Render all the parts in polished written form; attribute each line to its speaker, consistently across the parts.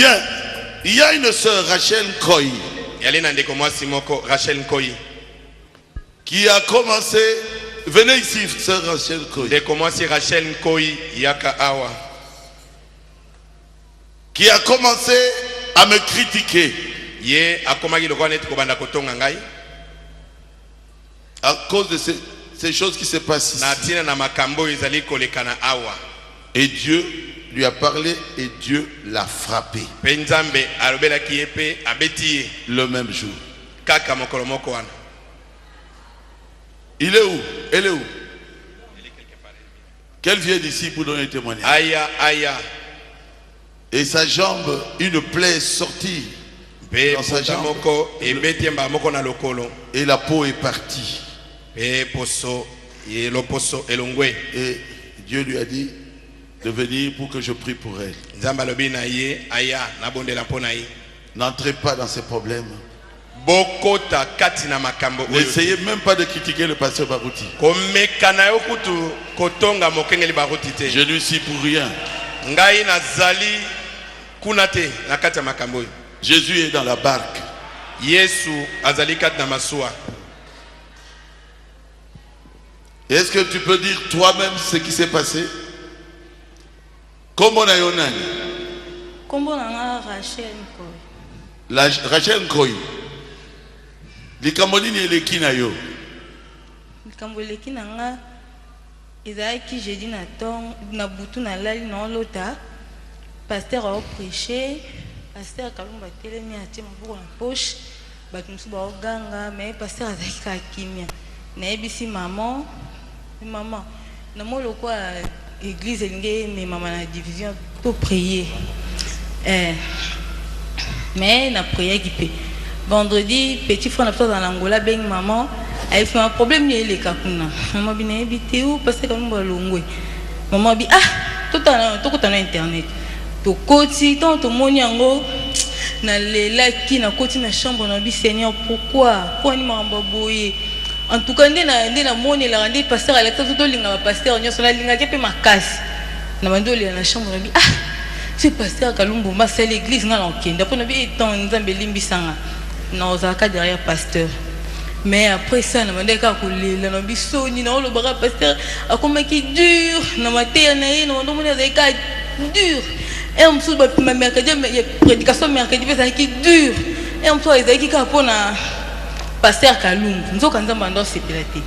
Speaker 1: Bien, il y a une sœur, Rachel Nkoyi, qui a commencé. Venez ici, sœur Rachel Nkoyi. Qui a commencé à me critiquer à cause de ces choses qui se passent ici. Et Dieu lui a parlé et Dieu l'a frappé le même jour. Il est où? Elle est où? Qu'elle vient d'ici pour donner témoignage. Et sa jambe, une plaie est sortie dans sa jambe. Et la peau est partie. Et Dieu lui a dit de venir pour que je prie pour elle. N'entrez pas dans ces problèmes. N'essayez même pas de critiquer le pasteur Barouti. Je ne suis pour rien. Jésus est dans la barque. Est-ce que tu peux dire toi-même ce qui s'est passé? Comment on a Yonan? Rachel Nkoyi. Likambo nini eleki na yo?
Speaker 2: Likambo eleki na nga ezalaki jeudi na ton na butu na lali na lota. Pasteur a prêché, pasteur Kalumba telemi atie maboko na poche, bato musu ba oganga mais pasteur azalaki ka kimia. Na ebisi maman na molo kwa église elinge mais maman na division to prier. Mais na prière qui peut. Vendredi, petit frère dans l'Angola, ben maman, elle fait un problème ni les kakuna. Maman bien habité où parce que comme balongwe. Maman dit tout en internet. To koti tant to moniango na lela qui na koti na chambre na bi Seigneur pourquoi ni mamba boye. En tout cas na moni la rendre pasteur Alexa tout linga pasteur nyo sona linga kepe makasi. Na mandoli na chambre na bi c'est pasteur Kalumbu ma c'est l'église na l'enkenda pour na bi étant nzambe limbisanga. Non, ça a derrière pasteur. Mais après ça, on a dit que la bisoni, non, le bras pasteur, a comme qui dur, non, ma terre, non, on a dit que dur. Et on me souhaite ma mercredi, mais prédication mercredi, c'est qui dur. Et on me souhaite qui capone à pasteur Kalum. Nous avons quand même c'est pilaté.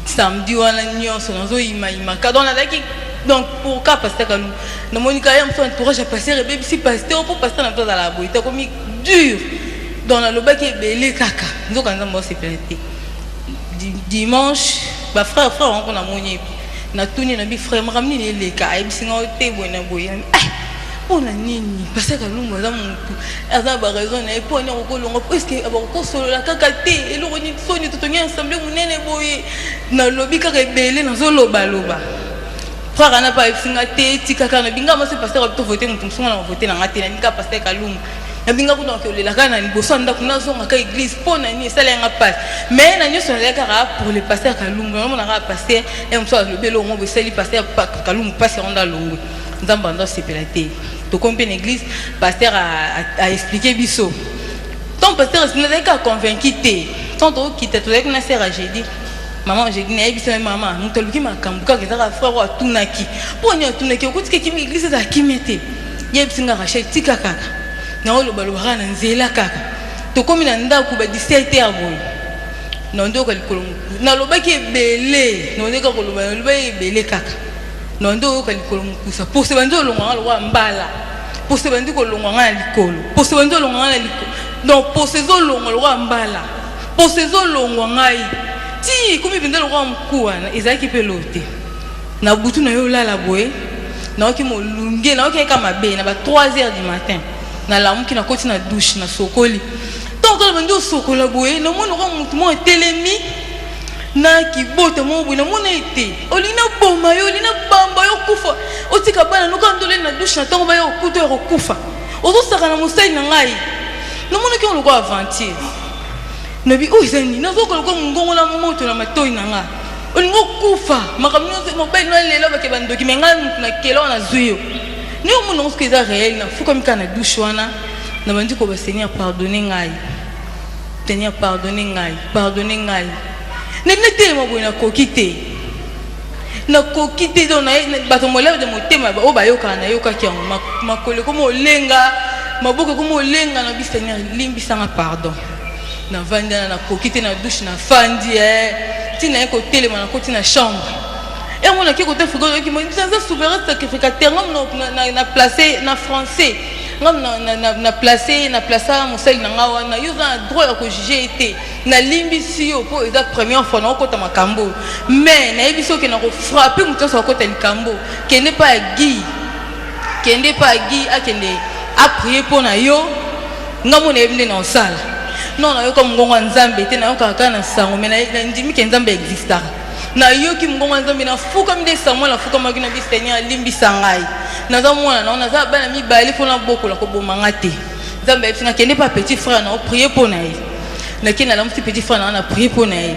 Speaker 2: Samedi, on a nion, on a ima. Quand on a dit donc pour cas pasteur Kalum, nous avons dit que on souhaite encourager à pasteur et même si pasteur pour pasteur dans la boîte, c'est comme dur. Dans la loba qui est belé kaka, nous avons c'est pilaté. Dimanche, bah frère on a monié. Na tourné na bi frère m'ramener les cas, et puis on était bon na boya. On a nini parce que nous avons azaba raison na pour on ko longo parce que abo ko solo la kaka te et le roni soni tout on ensemble munene boye na lobi kaka belé na zo loba loba. Frère na pas finga te tikaka na binga mo c'est pasteur to voter mutu msunga na voter na ngati na nika pasteur Kalum. Na binga ko donc le la kana ni bosanda kuna zo ngaka église pona ni sala nga passe mais na nyoso la kara pour le pasteur Kalum on a pasteur et on soit le belo ngo seli pasteur Kalum passe ronda longo nzamba ndo sepelate to comprendre l'église pasteur a expliqué biso ton pasteur n'est pas convaincu té ton qui te avec na sœur j'ai dit maman j'ai dit naïbi c'est maman nous te luki makambuka que ça frère wa tunaki pour nya tunaki okuti ke l'église za kimete yebsinga Rachel tikaka na olo balobara na nzela kaka to komi na ndako ba 17h boy na ndo ka likolo na lobaki ebele na ndeka ko loba ebele kaka na ndo ka likolo mukusa pour se bando longa lo mbala pour se bando ko longa na likolo pour se bando longa na likolo donc pour se zo longa lo mbala pour se zo longa ngai ti komi bendo lo mkuwa na ezaki pelote na butu na yo lala boy na oki mo lunge na oki kama be na ba 3h du matin na lamuki na koti na douche na sokoli donc le bando sokola boye na mona ko mutu mo telemi na kibota mo boye na mona ete olina boma yo olina bamba yo kufa otika bana no kan dole na douche na tango ba yo kuto yo kufa ozo saka na musai na ngai na mona ki on lo ko aventure na bi oizani na zo ko ngongo na moto na matoi na nga olingo kufa makamino mo ba no lelo ba ke bandoki menga na kelo na zuyo Nous, on est réel, il faut comme quand on a douche, on a dit que Seigneur pardonner, Seigneur pardonner, pardonner. Ne tellement bon na kokité. Na kokité donc na bato molève de motema ba o ba yoka na yoka ki makole comme olenga, maboka comme olenga na bi Seigneur limbisa nga pardon. Na vanda na kokité na douche na fandi tina ko telema na koti na chambre. Et on a qui côté frigo qui m'a dit ça souverain sacrificateur na placé na français. Na placé mon sel na ngawa na yo za droit ya ko juger été na limbisi yo po eza première fois na ko ta makambo mais na yebiso ke na ko frapper muto so ko ta likambo kende pas gi akende a prier pour na yo ngamo na ebinde na osala non na yo comme ngongo nzambe te na yo kaka na sango mais na ndimi ke nzambe exista na yo ki ngongo nzambe na fuka mde sango la fuka makina bi Seigneur limbisa ngai naza mwana na naza bana mibali fona bokola ko bomanga te nzambe efinga kende pas petit frère na prier pour na ye na kina la petit frère na prier pour na ye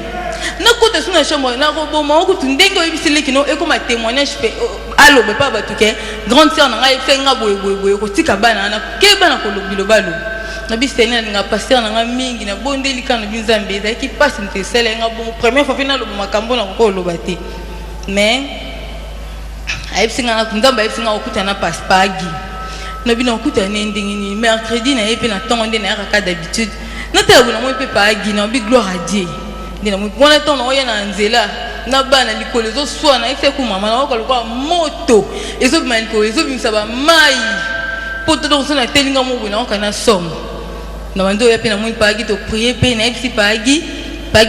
Speaker 2: na kota suna chambre na ko boma ko tundenge ebisile kino e ko ma témoignage pe allo be pa batuke grande sœur na ngai fenga boye ko tika bana na ke bana ko lobilo balo na bi Seigneur nga pasteur na nga mingi na bondeli kana bi nzambe za ki passe nte sele nga bon première fois fina lo makambo na ko lobate mais aïpsinga na nzamba aïpsinga okuta na paspagi na bino okuta ne ndingini mercredi na yepe na tonde na yaka d'habitude na tabu na mo yepe pagi na bi gloire à Dieu ndina mo bona ton na na nzela na bana likolo zo swa na ife ku mama na ko lokwa moto ezo bimaniko ezo bimisa ba mai poto donc na telinga mo bona ka na somme na bando yepe na mo pagi to prier pe na ipsi pagi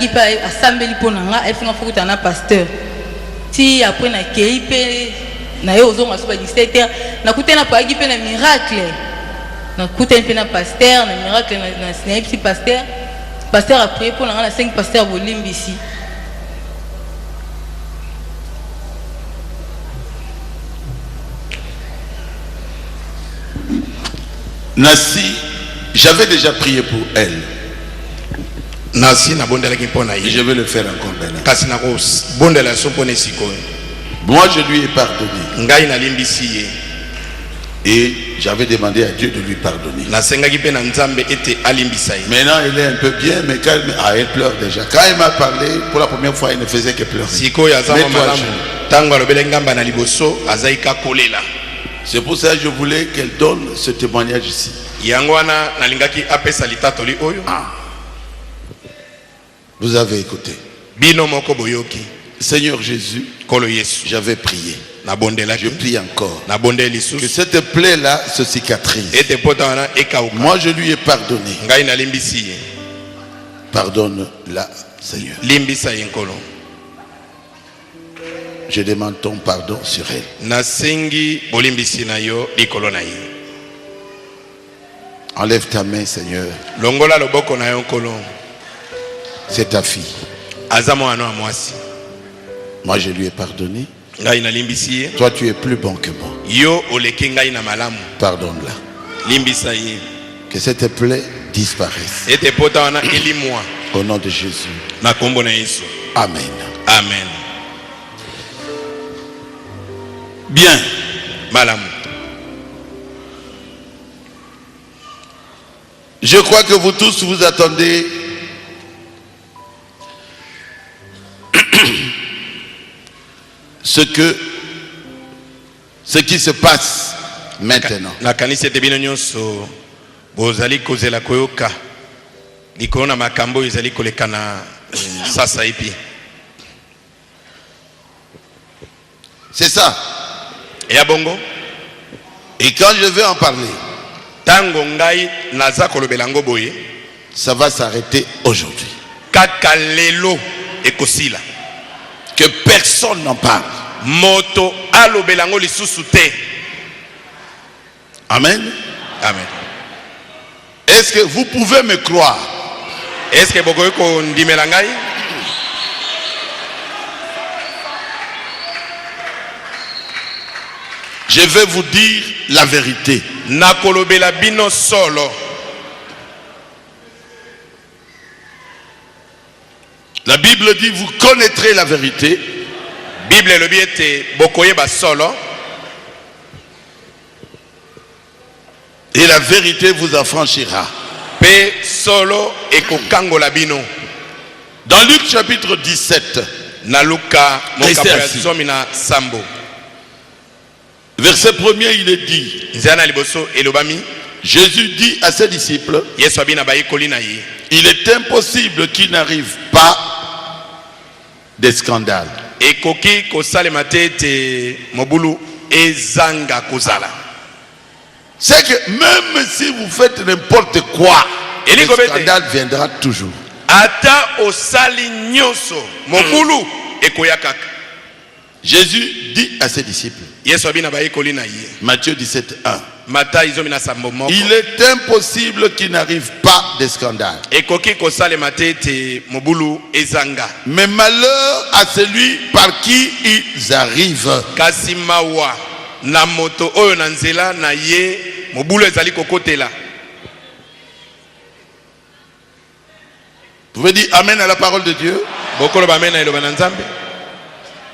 Speaker 2: pa asambeli pona nga aïpsinga fokuta na pasteur ti après na keipe na yo zonga so ba 17h na kutena pagi pe na miracle na kutena pe na pasteur na miracle na snipe pasteur a prié pour na 5 pasteur bolimbi ici
Speaker 1: Nassi, j'avais déjà prié pour elle.
Speaker 3: Nassi na bondela ki pona
Speaker 1: et je vais le faire encore maintenant.
Speaker 3: Kasi na ko bondela so pone sikoyo.
Speaker 1: Moi, je lui ai pardonné. Et j'avais demandé à Dieu de lui pardonner. Maintenant, elle est un peu bien, mais quand elle pleure déjà. Quand elle m'a parlé, pour la première fois, elle ne faisait que pleurer. C'est pour ça que je voulais qu'elle donne ce témoignage ici. Vous avez écouté. Seigneur Jésus, j'avais prié. Je prie encore que cette plaie-là se cicatrise. Moi, je lui ai pardonné. Pardonne-la, Seigneur. Je demande ton pardon sur elle. Enlève ta main, Seigneur. C'est ta fille. Moi, je lui ai pardonné. Toi, tu es plus bon que moi. Pardonne-la. Que cette plaie disparaisse. Au nom de Jésus. Amen.
Speaker 3: Amen.
Speaker 1: Bien. Je crois que vous tous vous attendez ce qui se passe maintenant. C'est ça. Et quand je vais en parler, ça va s'arrêter aujourd'hui. Que personne n'en parle. Amen.
Speaker 3: Amen.
Speaker 1: Est-ce que vous pouvez me croire?
Speaker 3: Est-ce que vous
Speaker 1: Je vais vous dire la vérité. La Bible dit, vous connaîtrez la vérité. Et la vérité vous affranchira.
Speaker 3: Pe solo ekokangola bino.
Speaker 1: Dans Luc chapitre 17,
Speaker 3: Na Luka
Speaker 1: Restez assis.
Speaker 3: na sambo.
Speaker 1: verset 1er, il est dit,
Speaker 3: Nzana liboso elobami.
Speaker 1: Jésus dit à ses disciples,
Speaker 3: Yesu abina bayekoli na ye.
Speaker 1: il est impossible qu'il n'arrive pas des scandales.
Speaker 3: Ekoki kosalema te te mobulu ezanga kozala.
Speaker 1: C'est que même si vous faites n'importe quoi, le scandale viendra toujours.
Speaker 3: Ata osali nyoso mobulu ekoyakaka.
Speaker 1: Jésus dit à ses disciples,
Speaker 3: Yesu abina bayekoli na ye.
Speaker 1: Matthieu 17, 1,
Speaker 3: Mata izomi na sambo moko.
Speaker 1: il est impossible qu'il n'arrive pas des scandales.
Speaker 3: Ekoki kosalema te te mobulu ezanga.
Speaker 1: Mais malheur à celui par qui ils arrivent.
Speaker 3: Kasi mawa na moto oyo na nzela na ye mobulu ezali kokotela.
Speaker 1: Vous pouvez dire Amen à la parole de Dieu?
Speaker 3: Bokolo ba mena eloba na Nzambe.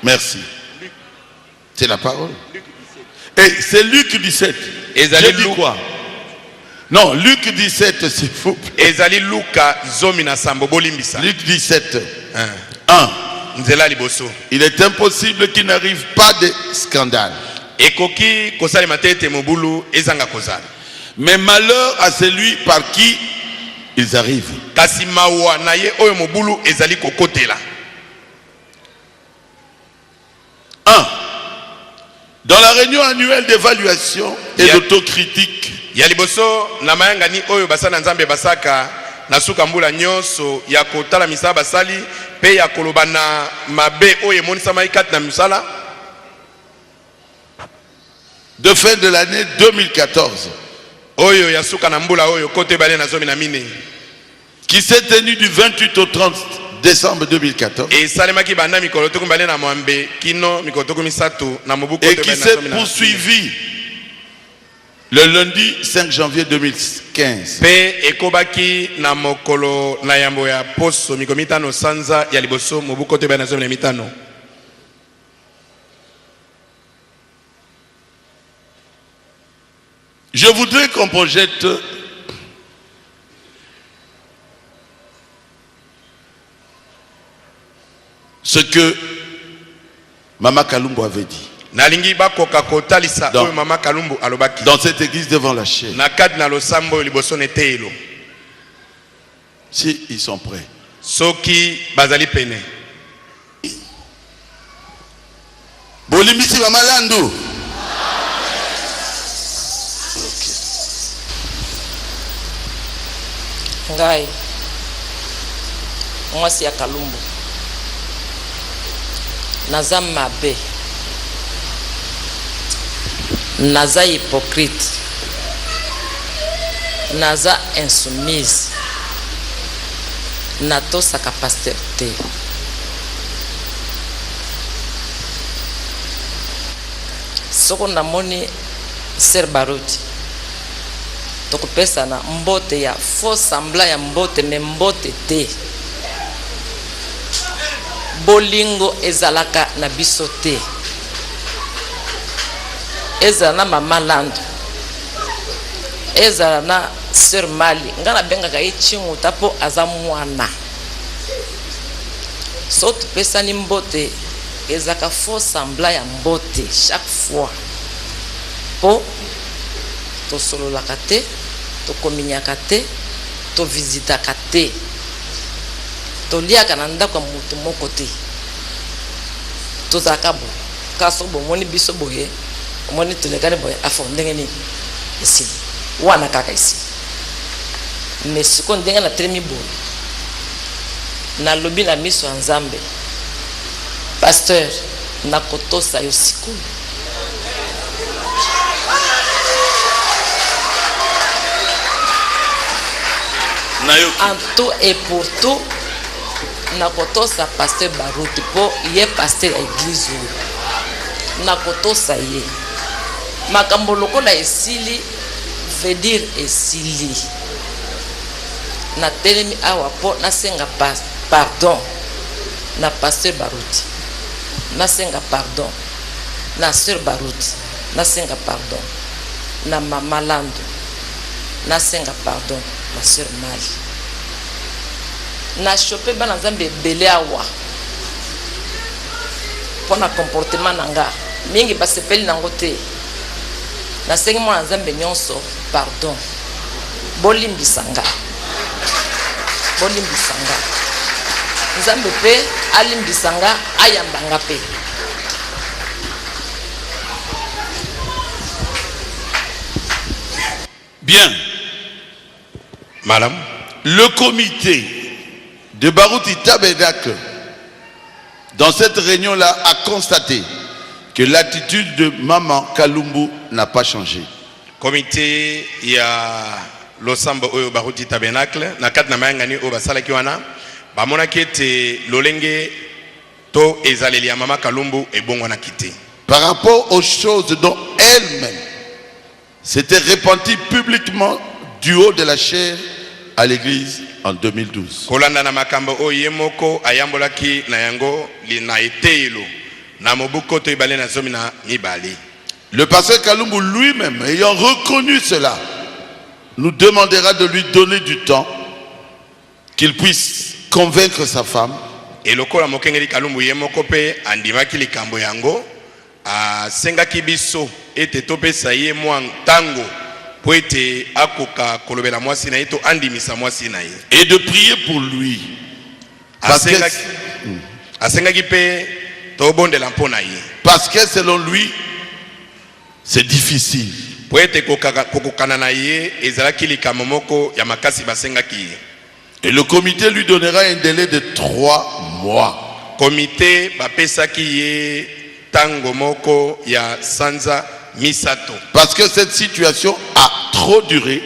Speaker 1: Merci. C'est la parole. Et c'est Luc 17.
Speaker 3: Ezali
Speaker 1: J'ai dit quoi? Non, Luc 17, s'il vous plaît.
Speaker 3: Ezali Luka zomi na sambo bolimbisa.
Speaker 1: Luc 17, 1.
Speaker 3: Nzela liboso.
Speaker 1: Il est impossible qu'il n'arrive pas de scandale.
Speaker 3: Ekoki kosalema te te mobulu ezanga kozala.
Speaker 1: Mais malheur à celui par qui ils arrivent.
Speaker 3: Kasi mawa na ye oyo mobulu ezali kokotela.
Speaker 1: 1. Dans la réunion annuelle d'évaluation et d'autocritique,
Speaker 3: Ya liboso na mayanga ni oyo basana Nzambe basaka na suka mbula nyonso ya kotala misala basali pe ya koloba na mabe oyo emonisa maikati na misala
Speaker 1: de fin de l'année 2014,
Speaker 3: oyo ya suka na mbula oyo kote bale na zomi na mine
Speaker 1: qui s'est tenu du 28 au 30 décembre 2014
Speaker 3: et salemaki banda mikolo to kumbale na mwambe kino mikolo to kumisatu na mobuko
Speaker 1: et qui s'est poursuivi le lundi 5 janvier 2015.
Speaker 3: pe ekobaki na mokolo na yambo ya poso mikomitano sanza ya liboso mobuko to bale na zomi na mitano.
Speaker 1: Je voudrais qu'on projette ce que Mama Kalumbo avait dit.
Speaker 3: Nalingi bakoka kotalisa oyo Mama Kalumbu alobaki.
Speaker 1: Dans cette église devant la chaîne.
Speaker 3: Na kad na losambo liboso netelo.
Speaker 1: Si ils sont prêts.
Speaker 3: Soki bazali pene.
Speaker 1: Bolimbisi Mama Landu.
Speaker 4: Ngai mwasi ya Kalumbu naza mabe, naza hypocrite, naza insoumise, natosaka pasteur te. Soko namoni Ser Baruti tokopesa na mbote ya faux semblant ya mbote me mbote te. Bolingo ezalaka na biso te. Ezala na Mama Landu, ezala na Sœur Mali, nga na bengaka ye Chinguta po aza mwana. So topesani mbote ezaka faux semblant ya mbote chaque fois po tosololaka te, tokominyaka te, tovisitaka te, toliaka na ndako ya mutu moko te, tozalaka bo kaso bomoni biso boye omoni tolekani boye afo ndenge nini esili wana kaka esi. Mais siko ndenge na telemi boye nalobi na miso ya Nzambe, pasteur nakotosa yo sikoyo. En tout et pour tout, nakotosa pasteur Baruti po ye pasteur ya église oyo. Nakotosa ye. Makambo lokola esili veut dire esili. Na telemi awa po nasenga pardon na pasteur Baruti. Nasenga pardon na sœur Baruti. Nasenga pardon na Mama Landu. nasenga pardon ma sœur Mali na chopé bana nzambe ebele awa pona comportement nanga mingi basepeli nango te nasengi mwana nzambe nyonso pardon bolimbisanga nzambe pe alimbisanga ayambanga pe.
Speaker 1: Bien.
Speaker 3: Madame,
Speaker 1: le comité de Baruti Tabernacle, dans cette réunion-là, a constaté que l'attitude de Maman Kalumbu n'a pas changé.
Speaker 3: Comité, il y a l'Osambo Oyo Baruti Tabernacle, na kat na mayangani o basala kiwana, ba mona kete lolenge to ezaleli ya Mama Kalumbu e bongo na kité.
Speaker 1: Par rapport aux choses dont elle-même s'était repentie publiquement du haut de la chair à l'église en 2012.
Speaker 3: Kolanda na makambo o yemoko ayambolaki na yango na etelo na mobuko to ibale na zomi na mibali.
Speaker 1: Le pasteur Kalumbu lui-même, ayant reconnu cela, nous demandera de lui donner du temps qu'il puisse convaincre sa femme.
Speaker 3: Et lokola mokengeli Kalumbu yemoko pe andimaki likambo yango a sengaki biso ete topesa ye mwa ntango po ete akoka kolobela mwasi na ye to andimisa mwasi na ye
Speaker 1: et de prier pour lui.
Speaker 3: Asengaki pe tobondela mpona ye
Speaker 1: Parce que selon lui, c'est difficile.
Speaker 3: po ete kokokana na ye ezalaki likambo moko ya makasi basengaki ye.
Speaker 1: Et le comité lui donnera un délai de 3 mois.
Speaker 3: Comité bapesaki ye tango moko ya sanza misato.
Speaker 1: Parce que cette situation a trop duré.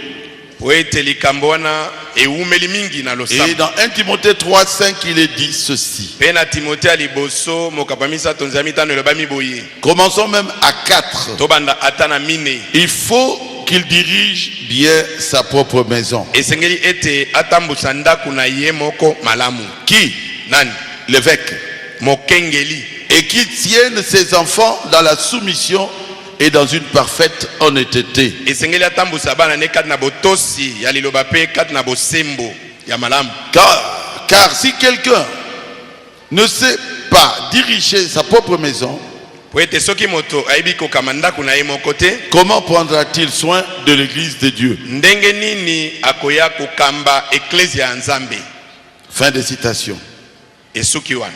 Speaker 3: Po ete likambo wana eumeli mingi na
Speaker 1: Et
Speaker 3: losambo.
Speaker 1: dans 1 Timothée 3:5, il est dit ceci.
Speaker 3: Pe na Timothée aliboso mokapa misato nzami tano elobami boye.
Speaker 1: Commençons même à 4.
Speaker 3: Tobanda atana mine.
Speaker 1: Il faut qu'il dirige bien sa propre maison.
Speaker 3: Esengeli ete atambusa ndaku na ye moko malamu.
Speaker 1: Qui?
Speaker 3: Nani?
Speaker 1: L'évêque.
Speaker 3: Mokengeli.
Speaker 1: Et qui tienne ses enfants dans la soumission et dans une parfaite honnêteté.
Speaker 3: Esengeli atambusa bana ne kat na botosi ya liloba pe kat na bosembo ya malamu.
Speaker 1: Car si quelqu'un ne sait pas diriger sa propre maison,
Speaker 3: Po ete soki moto aibi kokama ndaku na ye moko te,
Speaker 1: comment prendra-t-il soin de l'église de Dieu?
Speaker 3: ndenge nini akoya kokamba eklezia ya Nzambe?
Speaker 1: Fin de citation.
Speaker 3: Esuki wana.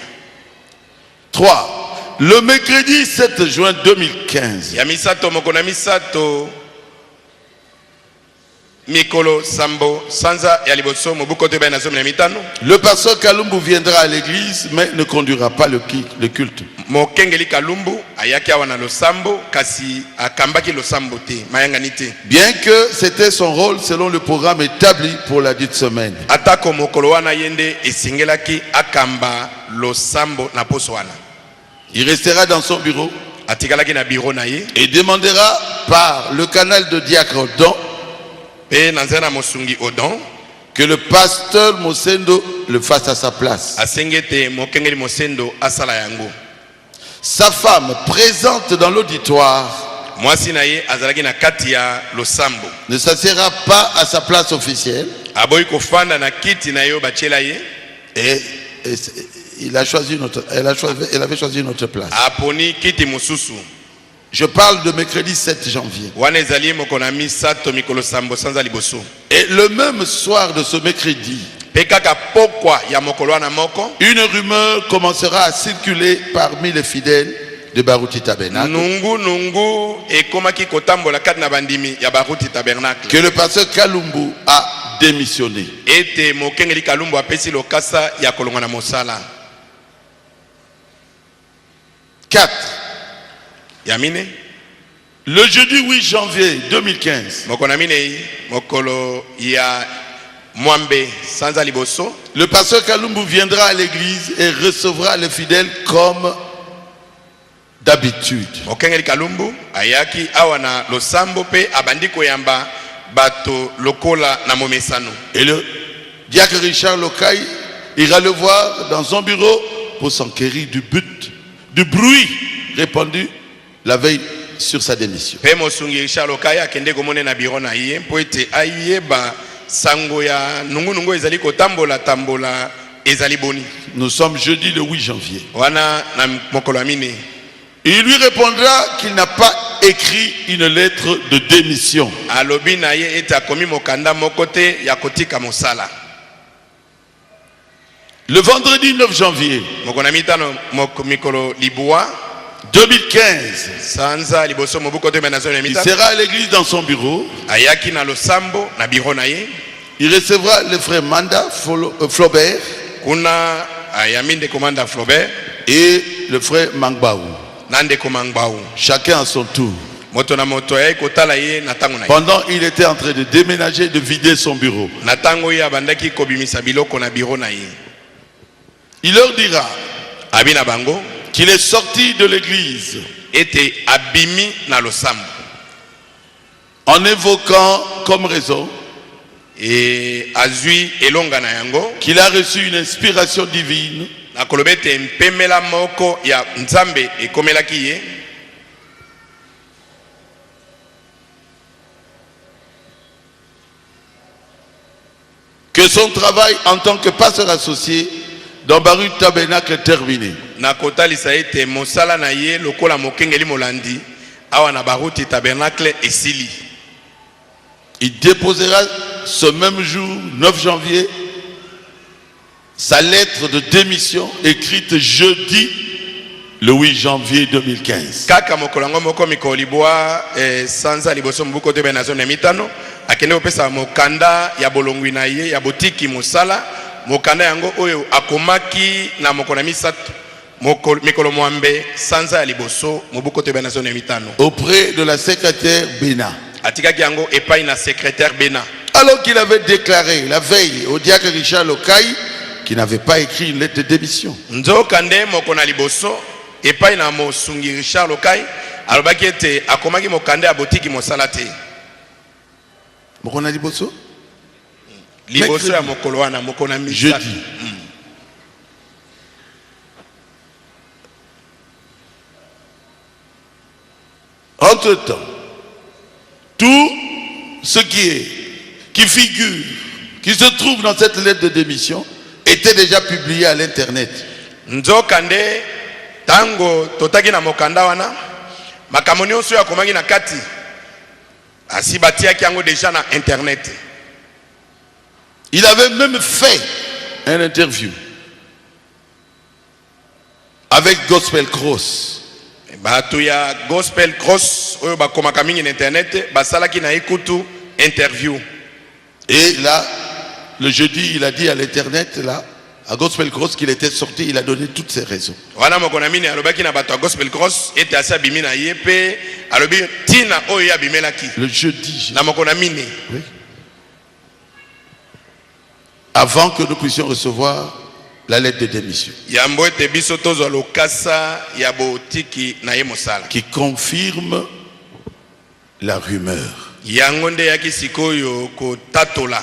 Speaker 1: 3. Le mercredi 7 juin 2015,
Speaker 3: Ya misato moko na misato mikolo sambo sanza ya liboso mobuko te na zomi na mitano.
Speaker 1: le pasteur Kalumbu viendra à l'église mais ne conduira pas le culte.
Speaker 3: Mokengeli Kalumbu ayaki awa na losambo kasi akambaki losambo te mayangani te.
Speaker 1: Bien que c'était son rôle selon le programme établi pour la dite semaine.
Speaker 3: Atako mokolo wana yende esingelaki akamba losambo na poso wana.
Speaker 1: Il restera dans son bureau
Speaker 3: Atikalaki na biro na ye
Speaker 1: et demandera par le canal de Diacre Odon
Speaker 3: pe na nzela mosungi Odon
Speaker 1: que le pasteur Mosendo le fasse à sa place.
Speaker 3: asengete mokengeli Mosendo asala yango.
Speaker 1: Sa femme présente dans l'auditoire
Speaker 3: Mwasi na ye azalaki na kati ya losambo.
Speaker 1: ne s'assiera pas à sa place officielle
Speaker 3: Aboyi kofanda na kiti na yo bachela ye.
Speaker 1: et elle avait choisi une autre place.
Speaker 3: Aponi kiti mususu.
Speaker 1: Je parle de mercredi 7 janvier.
Speaker 3: Wana ezali moko na misato mikolo sambo sanza liboso.
Speaker 1: Et le même soir de ce mercredi,
Speaker 3: Pe kaka pokwa ya mokolo wana moko,
Speaker 1: une rumeur commencera à circuler parmi les fidèles de Baruti Tabernacle
Speaker 3: nungu ekomaki kotambola kati na bandimi ya Baruti Tabernacle.
Speaker 1: que le pasteur Kalumbu a démissionné.
Speaker 3: Ete mokengeli Kalumbu apesi lokasa ya kolonga na mosala.
Speaker 1: 4.
Speaker 3: Yamine
Speaker 1: Le jeudi 8 janvier 2015,
Speaker 3: mokona mine mokolo ya mwambe sanza liboso,
Speaker 1: le pasteur Kalumbu viendra à l'église et recevra les fidèles comme d'habitude.
Speaker 3: mokengeli Kalumbu ayaki awa na losambo pe abandi koyamba bato lokola na momesano.
Speaker 1: Et le diacre Richard Lokai ira le voir dans son bureau pour s'enquérir du bruit répandu la veille sur sa démission.
Speaker 3: Pe mosungi Richard Lokai akende komone na biro na ye po ete ayeba sango ya nungu ezali kotambola tambola ezali boni.
Speaker 1: Nous sommes jeudi le 8 janvier.
Speaker 3: Wana na mokolo amine.
Speaker 1: Il lui répondra qu'il n'a pas écrit une lettre de démission.
Speaker 3: Alobi na ye ete akomi mokanda mokote ya kotika mosala.
Speaker 1: Le vendredi 9 janvier
Speaker 3: Mokona mitano mikolo libua
Speaker 1: 2015,
Speaker 3: sanza liboso mobukote benazo na
Speaker 1: il
Speaker 3: mitano.
Speaker 1: sera à l'église dans son bureau.
Speaker 3: Ayaki na losambo na biro na ye.
Speaker 1: Il recevra le frère Manda Flaubert
Speaker 3: Kuna ayaminde komanda Flaubert
Speaker 1: et le frère Mangbaou.
Speaker 3: nande komangbaou.
Speaker 1: Chacun à son tour.
Speaker 3: Moto na moto ya kotala ye na tango na ye.
Speaker 1: Pendant il était en train de déménager, de vider son bureau.
Speaker 3: Na tango ya bandaki kobimisa biloko na biro na ye.
Speaker 1: Il leur dira
Speaker 3: Abina bango
Speaker 1: qu'il est sorti de l'église
Speaker 3: ete abimi na losambo.
Speaker 1: en évoquant comme raison
Speaker 3: E azui elonga na yango
Speaker 1: qu'il a reçu une inspiration divine
Speaker 3: na kolobete mpemela moko ya nzambe ekomelaki ye.
Speaker 1: que son travail en tant que pasteur associé dans Baruch Tabernacle est terminé.
Speaker 3: Na kotalisa ete mosala na ye lokola mokengeli molandi awa na baruti tabernacle esili.
Speaker 1: Il déposera ce même jour, 9 janvier, sa lettre de démission écrite jeudi, le 8 janvier 2015.
Speaker 3: Kaka mokolango moko mikolibwa sanza liboso mbuko te benazo na mitano akende opesa mokanda ya bolongwi na ye ya botiki mosala mokanda yango oyo akomaki na mokona misatu mikolo mwambe sanza ya liboso mbuko te benazo na mitano
Speaker 1: Auprès de la secrétaire Bena.
Speaker 3: atikaki yango epai na secrétaire Bena.
Speaker 1: Alors qu'il avait déclaré la veille au diacre Richard Lokai qu'il n'avait pas écrit une lettre de démission.
Speaker 3: Nzokande mokona liboso epai na mosungi Richard Lokai alobaki ete akomaki mokanda ya botiki mosala te.
Speaker 1: Mokona Liboso?
Speaker 3: Liboso ya mokolo wana mokona misatu.
Speaker 1: Jeudi. Entre-temps, tout ce qui figure, qui se trouve dans cette lettre de démission était déjà publié à l'internet.
Speaker 3: Nzokande tango totaki na mokanda wana makambo nyonso ya komaki na kati asibatiaki yango déjà na internet.
Speaker 1: Il avait même fait un interview avec Gospel Cross.
Speaker 3: Bato ya Gospel Cross oyo bakomaka mingi na internet basalaki na ekutu interview.
Speaker 1: Et là, le jeudi, il a dit à l'internet, là, à Gospel Cross, qu'il était sorti, il a donné toutes ses raisons.
Speaker 3: Wana mokona mini alobaki na bato ya Gospel Cross ete asa bimi na ye pe alobi tina oyo ya bimelaki.
Speaker 1: Le jeudi,
Speaker 3: Na mokona mini.
Speaker 1: oui. Avant que nous puissions recevoir la lettre de démission,
Speaker 3: Yambo ete biso tozwa lokasa ya botiki na ye mosala.
Speaker 1: qui confirme la rumeur.
Speaker 3: Yango nde yaki sikoyo kotatola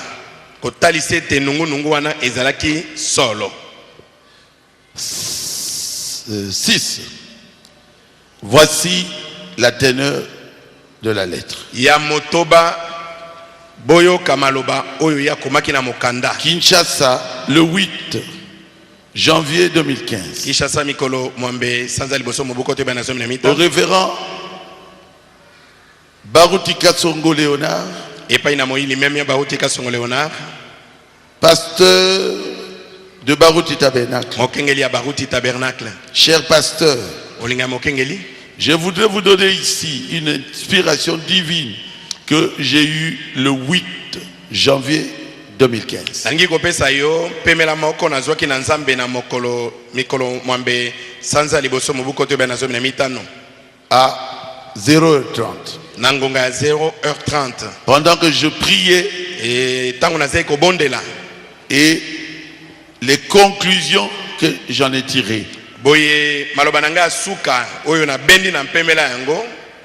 Speaker 3: kotalisa ete nungu wana ezalaki solo.
Speaker 1: 6. Voici la teneur de la lettre.
Speaker 3: Ya motoba boyo kamaloba oyo ya komaki na mokanda.
Speaker 1: Kinshasa, le 8 janvier 2015.
Speaker 3: Kishasa mikolo mwambe sanza liboso moboko te bana zomi na
Speaker 1: Au
Speaker 3: mita.
Speaker 1: révérend Baruti Katsongo Léonard,
Speaker 3: Epai na moyili meme ya Baruti Kasongo Léonard,
Speaker 1: pasteur de Baruti Tabernacle.
Speaker 3: mokengeli ya Baruti Tabernacle.
Speaker 1: Cher pasteur,
Speaker 3: Olinga mokengeli.
Speaker 1: je voudrais vous donner ici une inspiration divine que j'ai eue le 8 janvier 2015.
Speaker 3: Nangi kopesa yo pemela moko na zwaki na nzambe na mokolo mikolo mwambe sanza liboso moboko te bana zomi na mitano.
Speaker 1: À 0h30.
Speaker 3: Nangonga ya 0h30.
Speaker 1: Pendant que je priais
Speaker 3: Et tango nazai kobondela.
Speaker 1: et les conclusions que j'en ai tirées.
Speaker 3: Boye maloba nanga suka oyo na bendi na mpemela yango.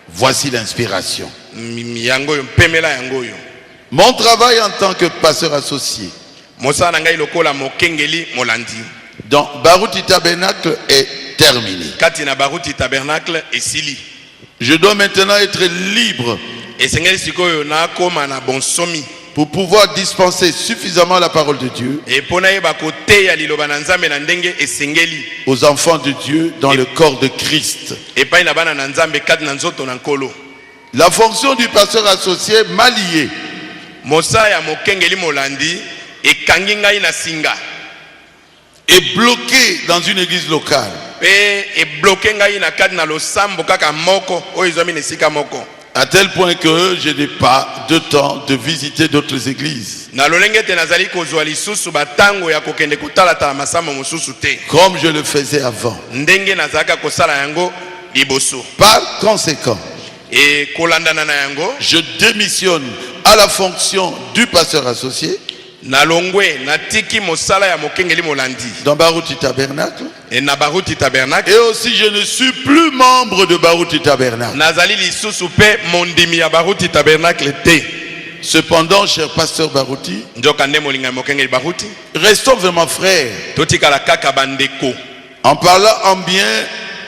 Speaker 1: Voici l'inspiration.
Speaker 3: Yango yo mpemela yango yo.
Speaker 1: Mon travail en tant que pasteur associé
Speaker 3: Mosa nanga ilokola mokengeli molandi.
Speaker 1: dans Baruti Tabernacle est terminé.
Speaker 3: Kati na Baruti Tabernacle esili.
Speaker 1: Je dois maintenant être libre
Speaker 3: esengeli sikoyo nakoma na bonsomi
Speaker 1: pour pouvoir dispenser suffisamment la parole de Dieu
Speaker 3: epona yeba koteya liloba na nzambe na ndenge esengeli
Speaker 1: aux enfants de Dieu dans le corps de Christ.
Speaker 3: epai na bana na nzambe kati na nzoto na nkolo.
Speaker 1: La fonction du pasteur associé m'a lié
Speaker 3: Mosala ya mokengeli molandi ekangi ngai na singa
Speaker 1: et bloqué dans une église locale.
Speaker 3: pe ebloke ngai na kati na losambo kaka moko oyo ezwami na esika moko.
Speaker 1: À tel point que je n'ai pas de temps de visiter d'autres églises.
Speaker 3: Na lolenge te nazali kozwa lisusu batango ya kokende kotalatala masambo mosusu te
Speaker 1: Comme je le faisais avant.
Speaker 3: ndenge nazalaka kosala yango liboso.
Speaker 1: Par conséquent,
Speaker 3: E kolandana na yango
Speaker 1: je démissionne à la fonction du pasteur associé
Speaker 3: na longwe natiki mosala ya mokengeli molandi
Speaker 1: dans Baruti Tabernacle.
Speaker 3: e na baruti tabernacle.
Speaker 1: Et aussi, je ne suis plus membre de Baruti Tabernacle.
Speaker 3: Nazali lisusu pe mondimi ya baruti tabernacle te.
Speaker 1: Cependant, cher pasteur Baruti,
Speaker 3: Njoka nde molinga mokengeli baruti
Speaker 1: restons vraiment frères
Speaker 3: totikala kaka bandeko
Speaker 1: en parlant en bien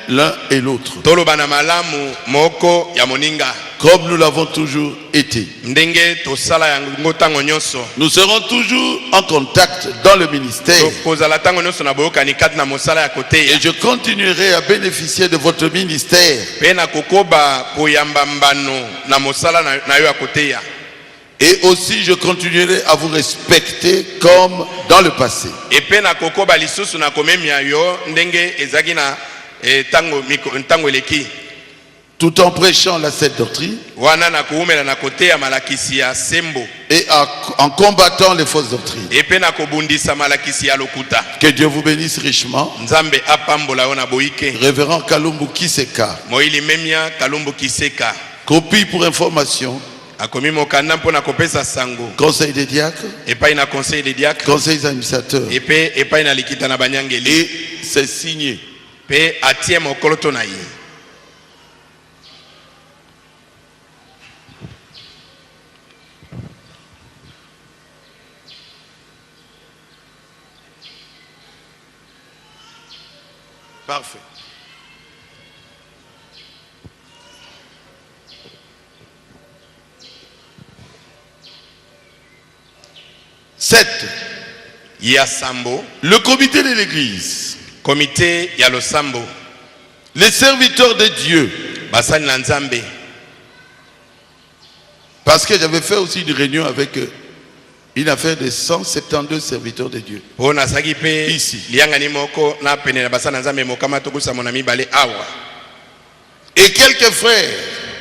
Speaker 1: l'un et l'autre,
Speaker 3: toloba na malamu moko ya moninga
Speaker 1: comme nous l'avons toujours été.
Speaker 3: ndenge tosala yango ntango nyonso.
Speaker 1: Nous serons toujours en contact dans le ministère
Speaker 3: Kozala ntango nyonso na boyokani kati na mosala ya koteya
Speaker 1: et je continuerai à bénéficier de votre ministère.
Speaker 3: pe na kokoba koyamba mbano na mosala na yo ya koteya.
Speaker 1: Et aussi, je continuerai à vous respecter comme dans le passé.
Speaker 3: E pe na kokoba lisusu na komemia yo ndenge ezaki na ntango eleki
Speaker 1: Tout en prêchant la sainte doctrine
Speaker 3: wana na kuumela na koteya malakisi ya sembo
Speaker 1: et en combattant les fausses doctrines.
Speaker 3: e pe na kobundisa malakisi ya lokuta.
Speaker 1: Que Dieu vous bénisse richement.
Speaker 3: Nzambe apambola yo na boyike.
Speaker 1: Révérend Kalumbu Kiseka.
Speaker 3: Moili memia Kalumbu Kiseka
Speaker 1: Copie pour information.
Speaker 3: akomi mokanda mpona kopesa sango
Speaker 1: Conseil des diacres,
Speaker 3: epai na conseil des diacres
Speaker 1: conseils administrateurs.
Speaker 3: epe epai na likita na banyangeli
Speaker 1: Et c'est signé.
Speaker 3: pe atie mokolo to na ye.
Speaker 1: Parfait. Sept.
Speaker 3: Ya sambo
Speaker 1: Le comité de l'église,
Speaker 3: komite ya losambo
Speaker 1: les serviteurs de Dieu,
Speaker 3: basali na nzambe
Speaker 1: parce que j'avais fait aussi une réunion avec une affaire de 172 serviteurs de Dieu.
Speaker 3: mpo nasaki mpe
Speaker 1: Ici.
Speaker 3: liangani moko na pene na basali na nzambe mokama tokusa mona mibale awa
Speaker 1: Et quelques frères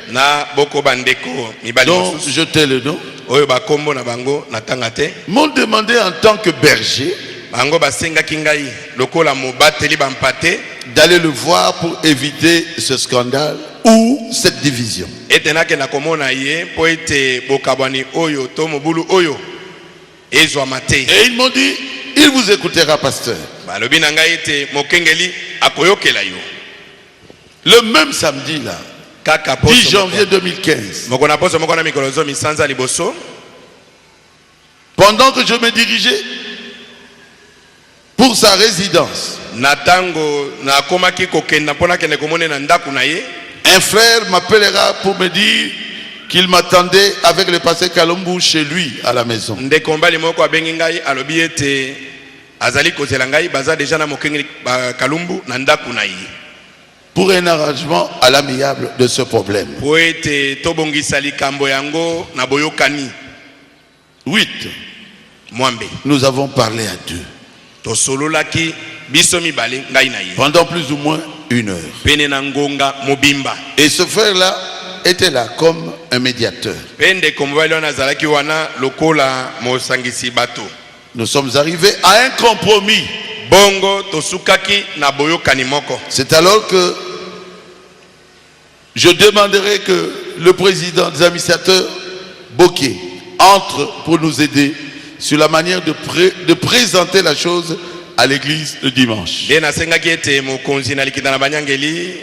Speaker 3: na boko bandeko mibale
Speaker 1: dont
Speaker 3: mosusu
Speaker 1: je tais le nom
Speaker 3: oyo bakombo na bango natanga te
Speaker 1: m'ont demandé en tant que berger
Speaker 3: bango basengaki ngai lokola mobateli bampate
Speaker 1: d'aller le voir pour éviter ce scandale ou cette division.
Speaker 3: ete nakenda komona ye mpo ete bokabwani oyo to mobulu oyo ezwama te.
Speaker 1: Et ils m'ont dit, il vous écoutera, pasteur.
Speaker 3: balobi na ngai ete mokengeli akoyokela yo.
Speaker 1: Le même samedi là,
Speaker 3: Kaka
Speaker 1: 10
Speaker 3: poso
Speaker 1: janvier 2015,
Speaker 3: moko na poso moko na mikolo zomi sanza liboso
Speaker 1: pendant que je me dirigeais pour sa résidence,
Speaker 3: na ntango nakomaki kokenda mpo nakende komone na ndako na ye,
Speaker 1: un frère m'appellera pour me dire qu'il m'attendait avec le pasteur Kalumbu chez lui à la maison.
Speaker 3: ndeko mbali moko abengi ngai alobi ete azali kozela ngai baza deja na mokengeli Kalumbu na ndako na ye
Speaker 1: Pour un arrangement à l'amiable de ce problème.
Speaker 3: po ete tobongisa likambo yango na boyokani.
Speaker 1: 8.
Speaker 3: Mwambe
Speaker 1: Nous avons parlé à deux
Speaker 3: tosololaki biso mibale ngai na ye
Speaker 1: pendant plus ou moins 1 heure.
Speaker 3: pene na ngonga mobimba
Speaker 1: Et ce frère-là était là comme un médiateur.
Speaker 3: pe ndeko mobali wana azalaki wana lokola mosangisi bato.
Speaker 1: Nous sommes arrivés à un compromis.
Speaker 3: Bongo tosukaki na boyokani moko.
Speaker 1: C'est alors que je demanderai que le président des administrateurs, Bokeh, entre pour nous aider sur la manière de présenter la chose à l'église le dimanche.
Speaker 3: De nasengaki ete mokonzi na likita na banyangeli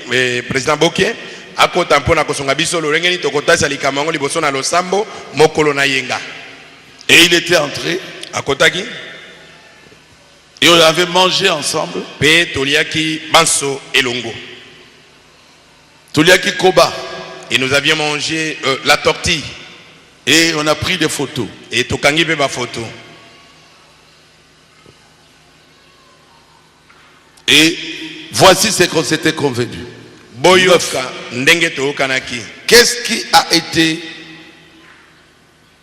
Speaker 3: président Bokeh akota mpona kosonga biso lolengeni tokotasa likambo yango liboso na losambo mokolo na yenga.
Speaker 1: Et il était entré
Speaker 3: Akotaki
Speaker 1: et on avait mangé ensemble.
Speaker 3: pe toliaki banso elongo.
Speaker 1: Toliaki Koba.
Speaker 3: Et nous avions mangé la tortille.
Speaker 1: Et on a pris des photos.
Speaker 3: Et tokangi pe ba photo.
Speaker 1: Et voici ce qu'on s'était convenu.
Speaker 3: Boyoka ndenge tokanaki.
Speaker 1: Qu'est-ce qui a été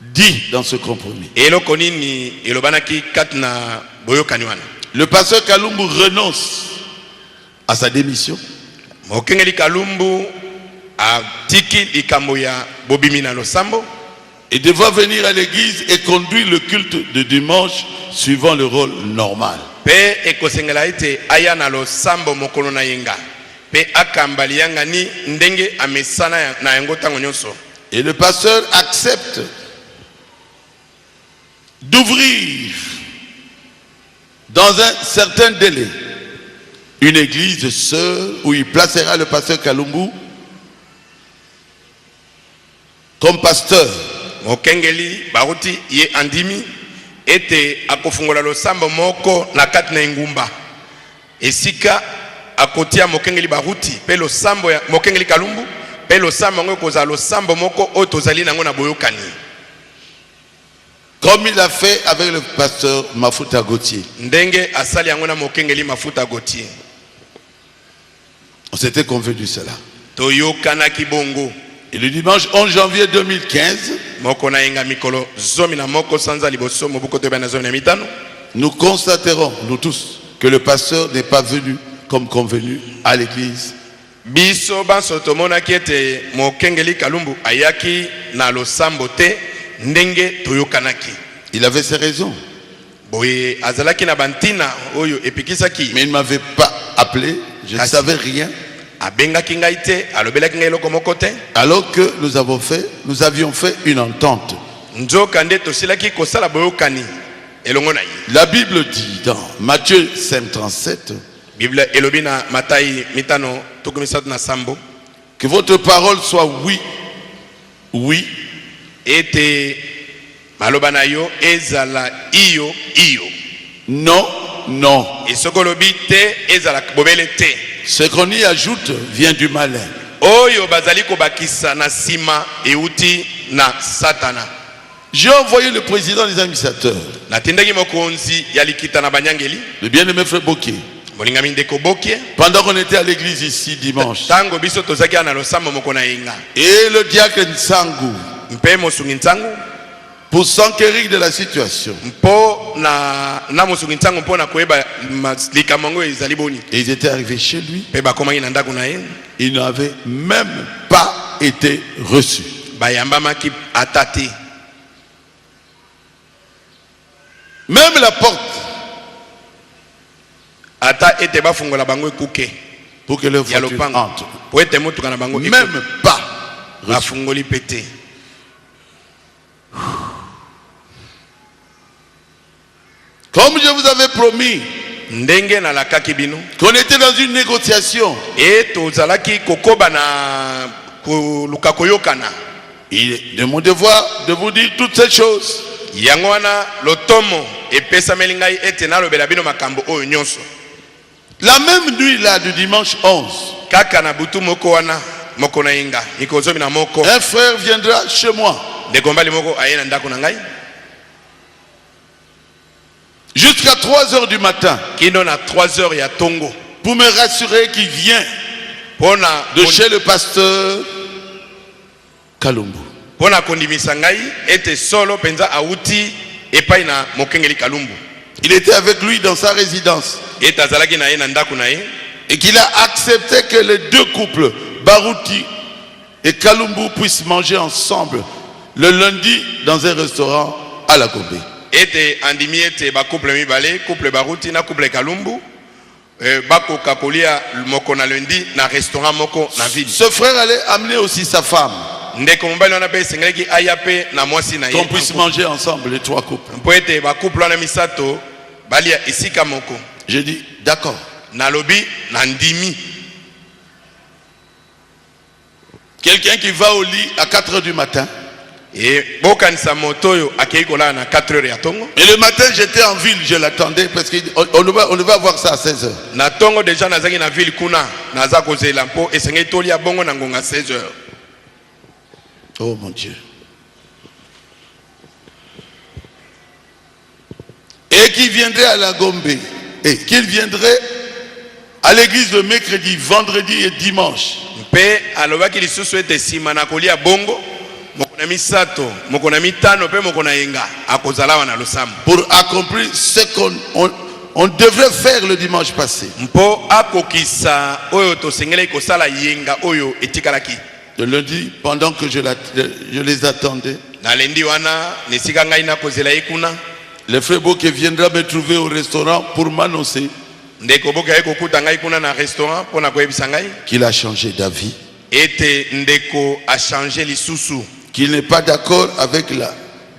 Speaker 1: dit dans ce compromis?
Speaker 3: Eloko nini elobanaki katna boyokani wana.
Speaker 1: Le pasteur Kalumbu renonce à sa démission.
Speaker 3: Mokengeli Kalumbu a tiki likambo ya bobimi na losambo.
Speaker 1: Et devra venir à l'église et conduire le culte de dimanche suivant le rôle normal.
Speaker 3: Pe ekosengela ite aya na losambo mokolo na yenga. Pe akambali yanga ni ndenge amesana na yango tango nyonso.
Speaker 1: Et le pasteur accepte d'ouvrir dans un certain délai une église seule où il placera le pasteur Kalumbu comme pasteur.
Speaker 3: Mokengeli baruti ye andimi ete akofungola losambo moko na kati na ngumba. Esika akotia mokengeli baruti pe losambo ya mokengeli Kalumbu pe losambo ngo koza losambo moko otozali nango na boyokani.
Speaker 1: Comme il a fait avec le pasteur Mafuta Gauthier.
Speaker 3: Ndenge asali yango na mokengeli Mafuta Gauthier.
Speaker 1: On s'était convenu cela.
Speaker 3: Toyokana kibongo.
Speaker 1: Et le dimanche 11 janvier 2015, nous constaterons, nous tous, que le pasteur n'est pas venu comme convenu à l'église. Il avait ses raisons. Mais il ne m'avait pas appelé, je ne savais rien. Alors que nous avions fait une entente. La Bible dit dans Matthieu 5:37 que votre parole soit oui, oui, non, non. Ce qu'on y ajoute vient du malin. J'ai envoyé le président des administrateurs, le bien-aimé frère Boké, pendant qu'on était à l'église ici dimanche, et le diacre Nsangu, pour s'enquérir de la situation. Et ils étaient arrivés chez lui. Ils n'avaient même pas été reçus. Même la porte, pour que leur voiture entre, même pas reçus. Comme je vous avais promis qu'on était dans une négociation, il est de mon devoir de vous dire toutes ces choses. La même nuit là du dimanche 11, un frère viendra chez moi jusqu'à 3 heures du matin pour me rassurer qu'il vient de chez le pasteur Kalumbu. Il était avec lui dans sa résidence et qu'il a accepté que les deux couples, Baruti et Kalumbu, puissent manger ensemble le lundi dans un restaurant à la Gombe. Ce frère allait amener aussi sa femme, qu'on puisse manger ensemble les trois couples. J'ai dit d'accord. Quelqu'un qui va au lit à 4 heures du matin
Speaker 3: Et bokanisa motoyo akei kola na 4 heures ya tongo.
Speaker 1: Et le matin, j'étais en ville, je l'attendais parce qu'on devait avoir ça à 16 heures.
Speaker 3: Na tongo déjà nazaki na ville kuna naza kozela mpo esengeli tolia bongo na ngonga 16 heures.
Speaker 1: Oh mon Dieu. Et qui viendrait à la Gombe, et qu'il viendrait à l'église le mercredi, vendredi et dimanche.
Speaker 3: Mpe alobaki lisusu ete sima na kolia bongo mokona misato mokona mitano pe mokona yenga akozala na losambo
Speaker 1: pour accomplir ce qu'on devrait faire le dimanche passé.
Speaker 3: Mpo akokisa oyo tosengeli kosala yenga oyo etikalaki.
Speaker 1: Le lundi, pendant que je les attendais,
Speaker 3: Na lendi wana nesika ngai na kozela ikuna
Speaker 1: le frère Boke viendra me trouver au restaurant pour m'annoncer
Speaker 3: ndeko boka ekokuta ngai kuna na restaurant pona koyebisa ngai
Speaker 1: qu'il a changé d'avis,
Speaker 3: ete ndeko a changé lisusu,
Speaker 1: qu'il n'est pas d'accord avec la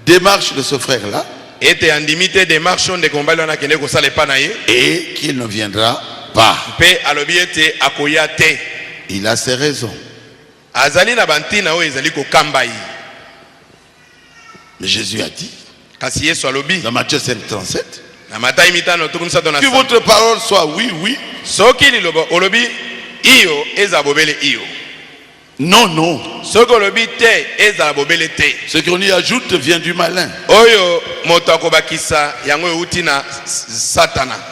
Speaker 1: démarche de ce frère-là
Speaker 3: ete andimite démarche ndeko mbali wana kende kosala epa na ye
Speaker 1: et qu'il ne viendra pas.
Speaker 3: mpe alobi ete akoya te.
Speaker 1: Il a ses raisons.
Speaker 3: Azali na bantina oyo ezali kokamba ye.
Speaker 1: Mais Jésus a dit
Speaker 3: Kasi Yesu alobi
Speaker 1: dans Matthieu 5:37,
Speaker 3: na Matayi mitano tuku misato na
Speaker 1: que votre parole soit oui, oui,
Speaker 3: soki liloba olobi iyo eza bobele iyo,
Speaker 1: non, non.
Speaker 3: soki olobi te eza bobele te.
Speaker 1: Ce qu'on y ajoute vient du malin.
Speaker 3: Oyo moto akobakisa yango euti na Satana.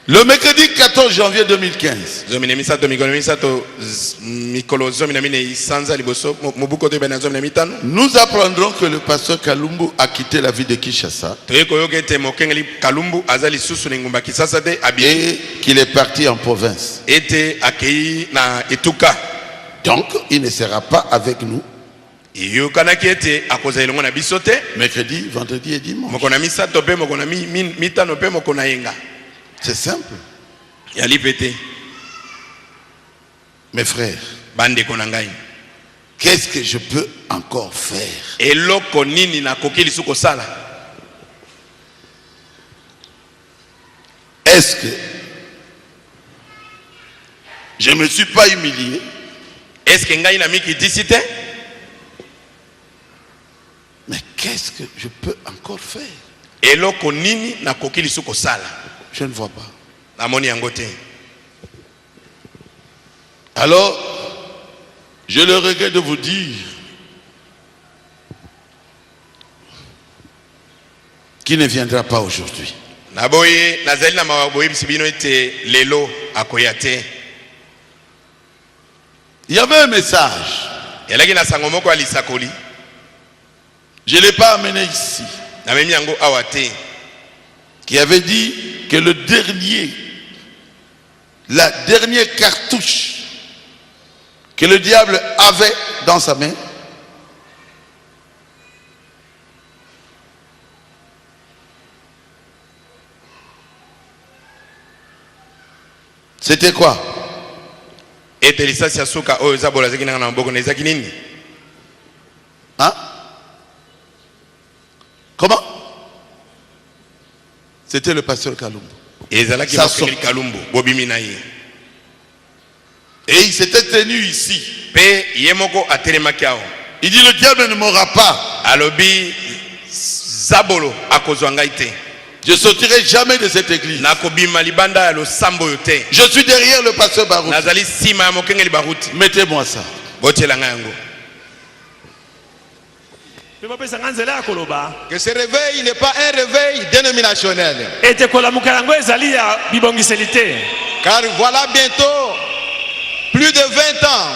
Speaker 1: Le mercredi 14 janvier 2015, nous apprendrons que le pasteur Kalumbu a quitté la ville de Kinshasa et qu'il est parti en province. Donc, il ne sera pas avec nous mercredi, vendredi et dimanche. C'est simple. Mes frères, qu'est-ce que je peux encore faire? Est-ce que je ne me suis pas humilié? Mais qu'est-ce que je peux encore faire? Je ne vois pas. Alors, je le regrette de vous dire qu'il ne viendra pas aujourd'hui. Il y avait un message. Je ne l'ai pas amené ici. Qui avait dit que la dernière cartouche que le diable avait dans sa main, c'était quoi? Hein? Comment? C'était le pasteur Kalumbu. Et il s'était tenu ici. Il dit le diable ne m'aura pas. Je ne sortirai jamais de cette église. Je suis derrière le pasteur Barout. Mettez-moi ça.
Speaker 5: Que ce réveil n'est pas un réveil dénominationnel. Car voilà bientôt plus de 20 ans.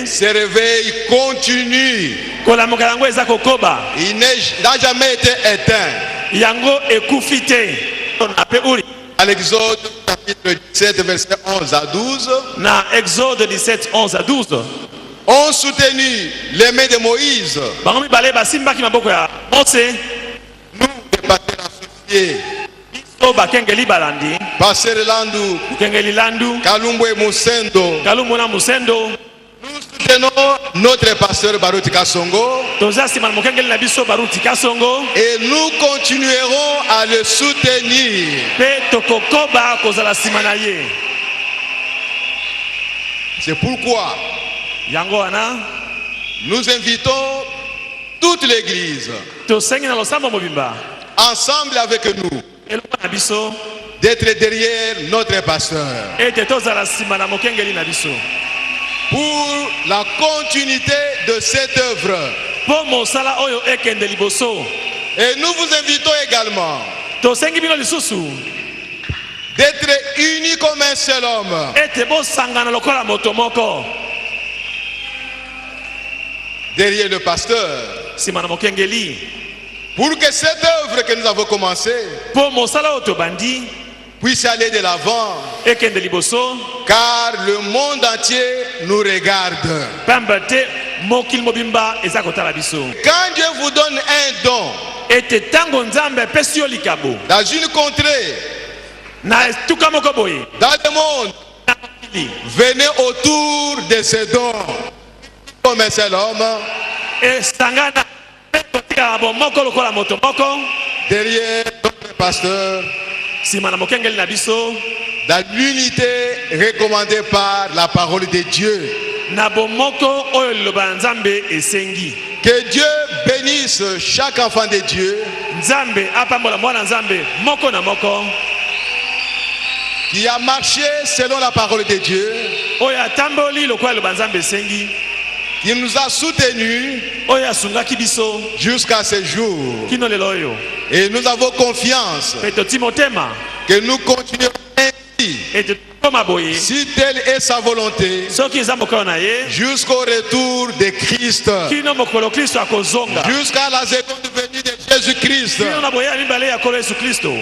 Speaker 5: Ce réveil continue. Il n'a jamais été éteint. À l'Exode chapitre 17 verset 11 à 12.
Speaker 6: Exode 17, 11 à 12.
Speaker 5: Ont soutenu les mains de Moïse. Nous, les pasteurs associés, Pasteur Landu, Kalumbu et Musendo, nous soutenons soutenons notre pasteur Baruti Kasongo
Speaker 6: toza nsima na mokengeli na biso Baruti Kasongo
Speaker 5: et nous continuerons à le soutenir.
Speaker 6: mpe tokokoba kozala nsima na ye.
Speaker 5: C'est pourquoi
Speaker 6: yango wana
Speaker 5: nous invitons toute l'église
Speaker 6: tosengi na losambo mobimba
Speaker 5: ensemble avec nous
Speaker 6: elongo na biso
Speaker 5: d'être derrière notre pasteur
Speaker 6: ete tozala nsima na mokengeli na biso
Speaker 5: pour la continuité de cette œuvre.
Speaker 6: mpo mosala oyo ekende liboso.
Speaker 5: Et nous vous invitons également
Speaker 6: tosengi bino lisusu
Speaker 5: d'être unis comme un seul homme
Speaker 6: ete bosangana lokola moto moko
Speaker 5: derrière le pasteur
Speaker 6: nsima na mokengeli
Speaker 5: pour que cette œuvre que nous avons commencée
Speaker 6: mpo mosala oyo tobandi
Speaker 5: puisse aller de l'avant,
Speaker 6: ekende liboso
Speaker 5: car le monde entier nous regarde.
Speaker 6: pamba te mokili mobimba eza kotala biso.
Speaker 5: Quand Dieu vous donne un don
Speaker 6: ete ntango nzambe apesi yo likabo
Speaker 5: dans une contrée,
Speaker 6: na etuka moko boye
Speaker 5: dans le monde,
Speaker 6: na mokili
Speaker 5: venez autour de ces dons comme un seul homme
Speaker 6: esangana mpe kotikala bomoko lokola moto moko
Speaker 5: derrière notre pasteur
Speaker 6: nsima na mokengeli na biso
Speaker 5: dans l'unité recommandée par la parole de Dieu.
Speaker 6: na bomoko oyo liloba na nzambe esengi.
Speaker 5: Que Dieu bénisse chaque enfant de Dieu
Speaker 6: nzambe apambola mwana nzambe moko na moko
Speaker 5: qui a marché selon la parole de Dieu,
Speaker 6: oyo atamboli lokola liloba nzambe esengi,
Speaker 5: qui nous a soutenus
Speaker 6: oyo asungaki biso
Speaker 5: jusqu'à ce jour.
Speaker 6: kino lelo oyo.
Speaker 5: Et nous avons confiance
Speaker 6: mpe toti motema
Speaker 5: que nous continuerons ainsi,
Speaker 6: ete tokoma boye
Speaker 5: si telle est sa volonté,
Speaker 6: soki eza mokolo na ye
Speaker 5: jusqu'au retour de Christ,
Speaker 6: kino mokolo kristo akozonga
Speaker 5: jusqu'à la seconde venue de Jésus-Christ.
Speaker 6: kino na boye ya mibale ya kolo yesu kristo.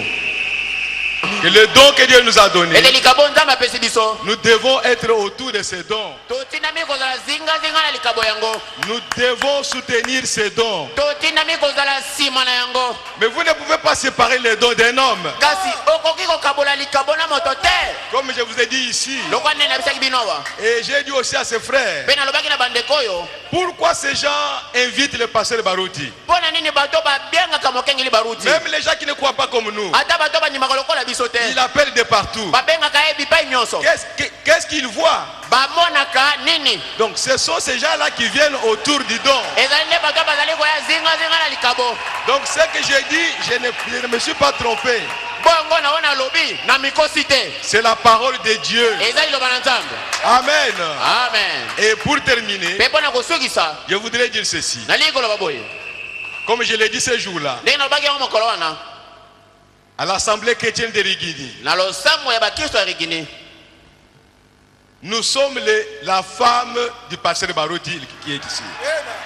Speaker 5: Que le don que Dieu nous a donné,
Speaker 7: ete likabo nzambe apesi biso
Speaker 5: nous devons être autour de ces dons.
Speaker 7: totindami kozala zingazinga na likabo yango
Speaker 5: Nous devons soutenir ces dons.
Speaker 7: totindami kozala nsima na yango
Speaker 5: Mais vous ne pouvez pas séparer les dons d'un homme.
Speaker 7: kasi okoki kokabola likabo na moto te
Speaker 5: Comme je vous ai dit ici,
Speaker 7: lokwa nde nabisaki bino awa
Speaker 5: et j'ai dit aussi à ses frères,
Speaker 7: mpe nalobaki na bandeko oyo
Speaker 5: pourquoi ces gens invitent le pasteur Baruti?
Speaker 7: mpo na nini bato babengaka mokengeli baruti
Speaker 5: Même les gens qui ne croient pas comme nous,
Speaker 7: ata bato banyimaka lokola biso te
Speaker 5: ils appellent de partout.
Speaker 7: babengaka ye bipai nyonso
Speaker 5: Qu'est-ce qu'ils voient?
Speaker 7: bamonaka nini
Speaker 5: Donc ce sont ces gens-là qui viennent autour du don.
Speaker 7: ezali nde bato bazali koya zingazinga na likabo
Speaker 5: Donc ce que j'ai dit, je ne me suis pas trompé.
Speaker 7: bongo na wana lobi na mikosi te
Speaker 5: C'est la parole de Dieu.
Speaker 7: eza liloba na nzambe
Speaker 5: Amen.
Speaker 7: amen
Speaker 5: Et pour terminer,
Speaker 7: mpe mpo na kosukisa
Speaker 5: je voudrais dire ceci.
Speaker 7: nalii koloba boye
Speaker 5: Comme je l'ai dit ce jour-là,
Speaker 7: ndenge nalobaki yango mokolo wana
Speaker 5: à l'Assemblée chrétienne de Rigini,
Speaker 7: na losambo ya bakristo ya rigini
Speaker 5: nous sommes la femme du pasteur Baruti qui est ici.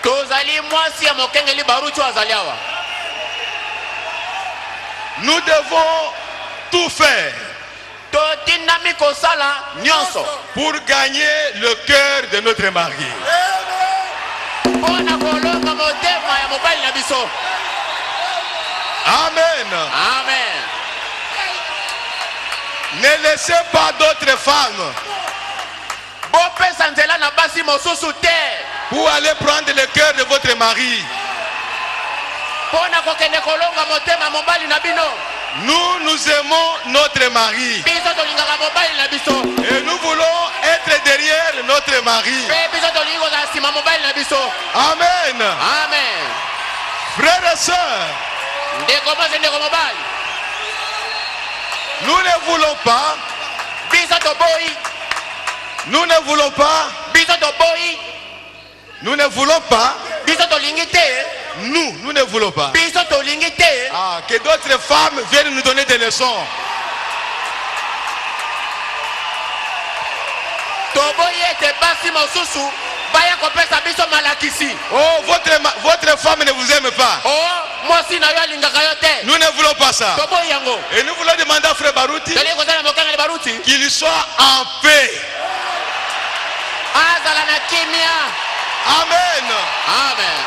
Speaker 7: tozali mwasi ya mokengeli baruti oyo azali awa
Speaker 5: Nous devons tout faire
Speaker 7: totindami kosala nyonso
Speaker 5: pour gagner le cœur de notre mari.
Speaker 7: mpo na kolonga motema ya mobali na biso
Speaker 5: Amen.
Speaker 7: amen
Speaker 5: Ne laissez pas d'autres femmes
Speaker 7: bopesa nzela na basi mosusu te
Speaker 5: pour aller prendre le cœur de votre mari.
Speaker 7: mpo na kokende kolonga motema ya mobali na bino
Speaker 5: Nous aimons notre mari
Speaker 7: biso tolingaka mobali na biso
Speaker 5: et nous voulons être derrière notre mari.
Speaker 7: mpe biso tolingi kozala nsima mobali na biso
Speaker 5: Amen.
Speaker 7: amen
Speaker 5: Frères et sœurs,
Speaker 7: ndeko mwasi ndeko mobali
Speaker 5: nous ne voulons pas,
Speaker 7: biso toboyi
Speaker 5: nous ne voulons pas,
Speaker 7: biso toboyi
Speaker 5: nous ne voulons pas,
Speaker 7: biso tolingi te
Speaker 5: nous ne voulons pas.
Speaker 7: biso tolingi te
Speaker 5: Ah, que d'autres femmes viennent nous donner des leçons.
Speaker 7: toboyi ete basi mosusu baya kopesa biso malakisi
Speaker 5: Oh, votre femme ne vous aime pas.
Speaker 7: o mwasi na yo alingaka yo te
Speaker 5: Nous ne voulons pas ça.
Speaker 7: toboyi yango
Speaker 5: Et nous voulons demander à Frère Baruti
Speaker 7: tolingi kozala mokengeli baruti
Speaker 5: qu'il soit en paix.
Speaker 7: azala na kimia
Speaker 5: Amen.
Speaker 7: amen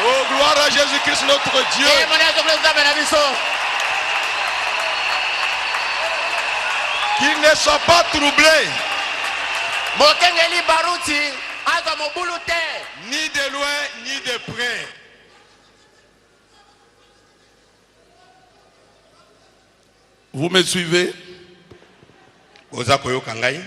Speaker 5: Oh, gloire à Jésus-Christ notre Dieu.
Speaker 7: emona yesu kristo nzambe na biso
Speaker 5: Qu'il ne soit pas troublé.
Speaker 7: mokengeli baruti azwa mobulu te.
Speaker 5: Ni de loin, ni de près.
Speaker 1: Vous me suivez?
Speaker 3: Oza koyoka ngai.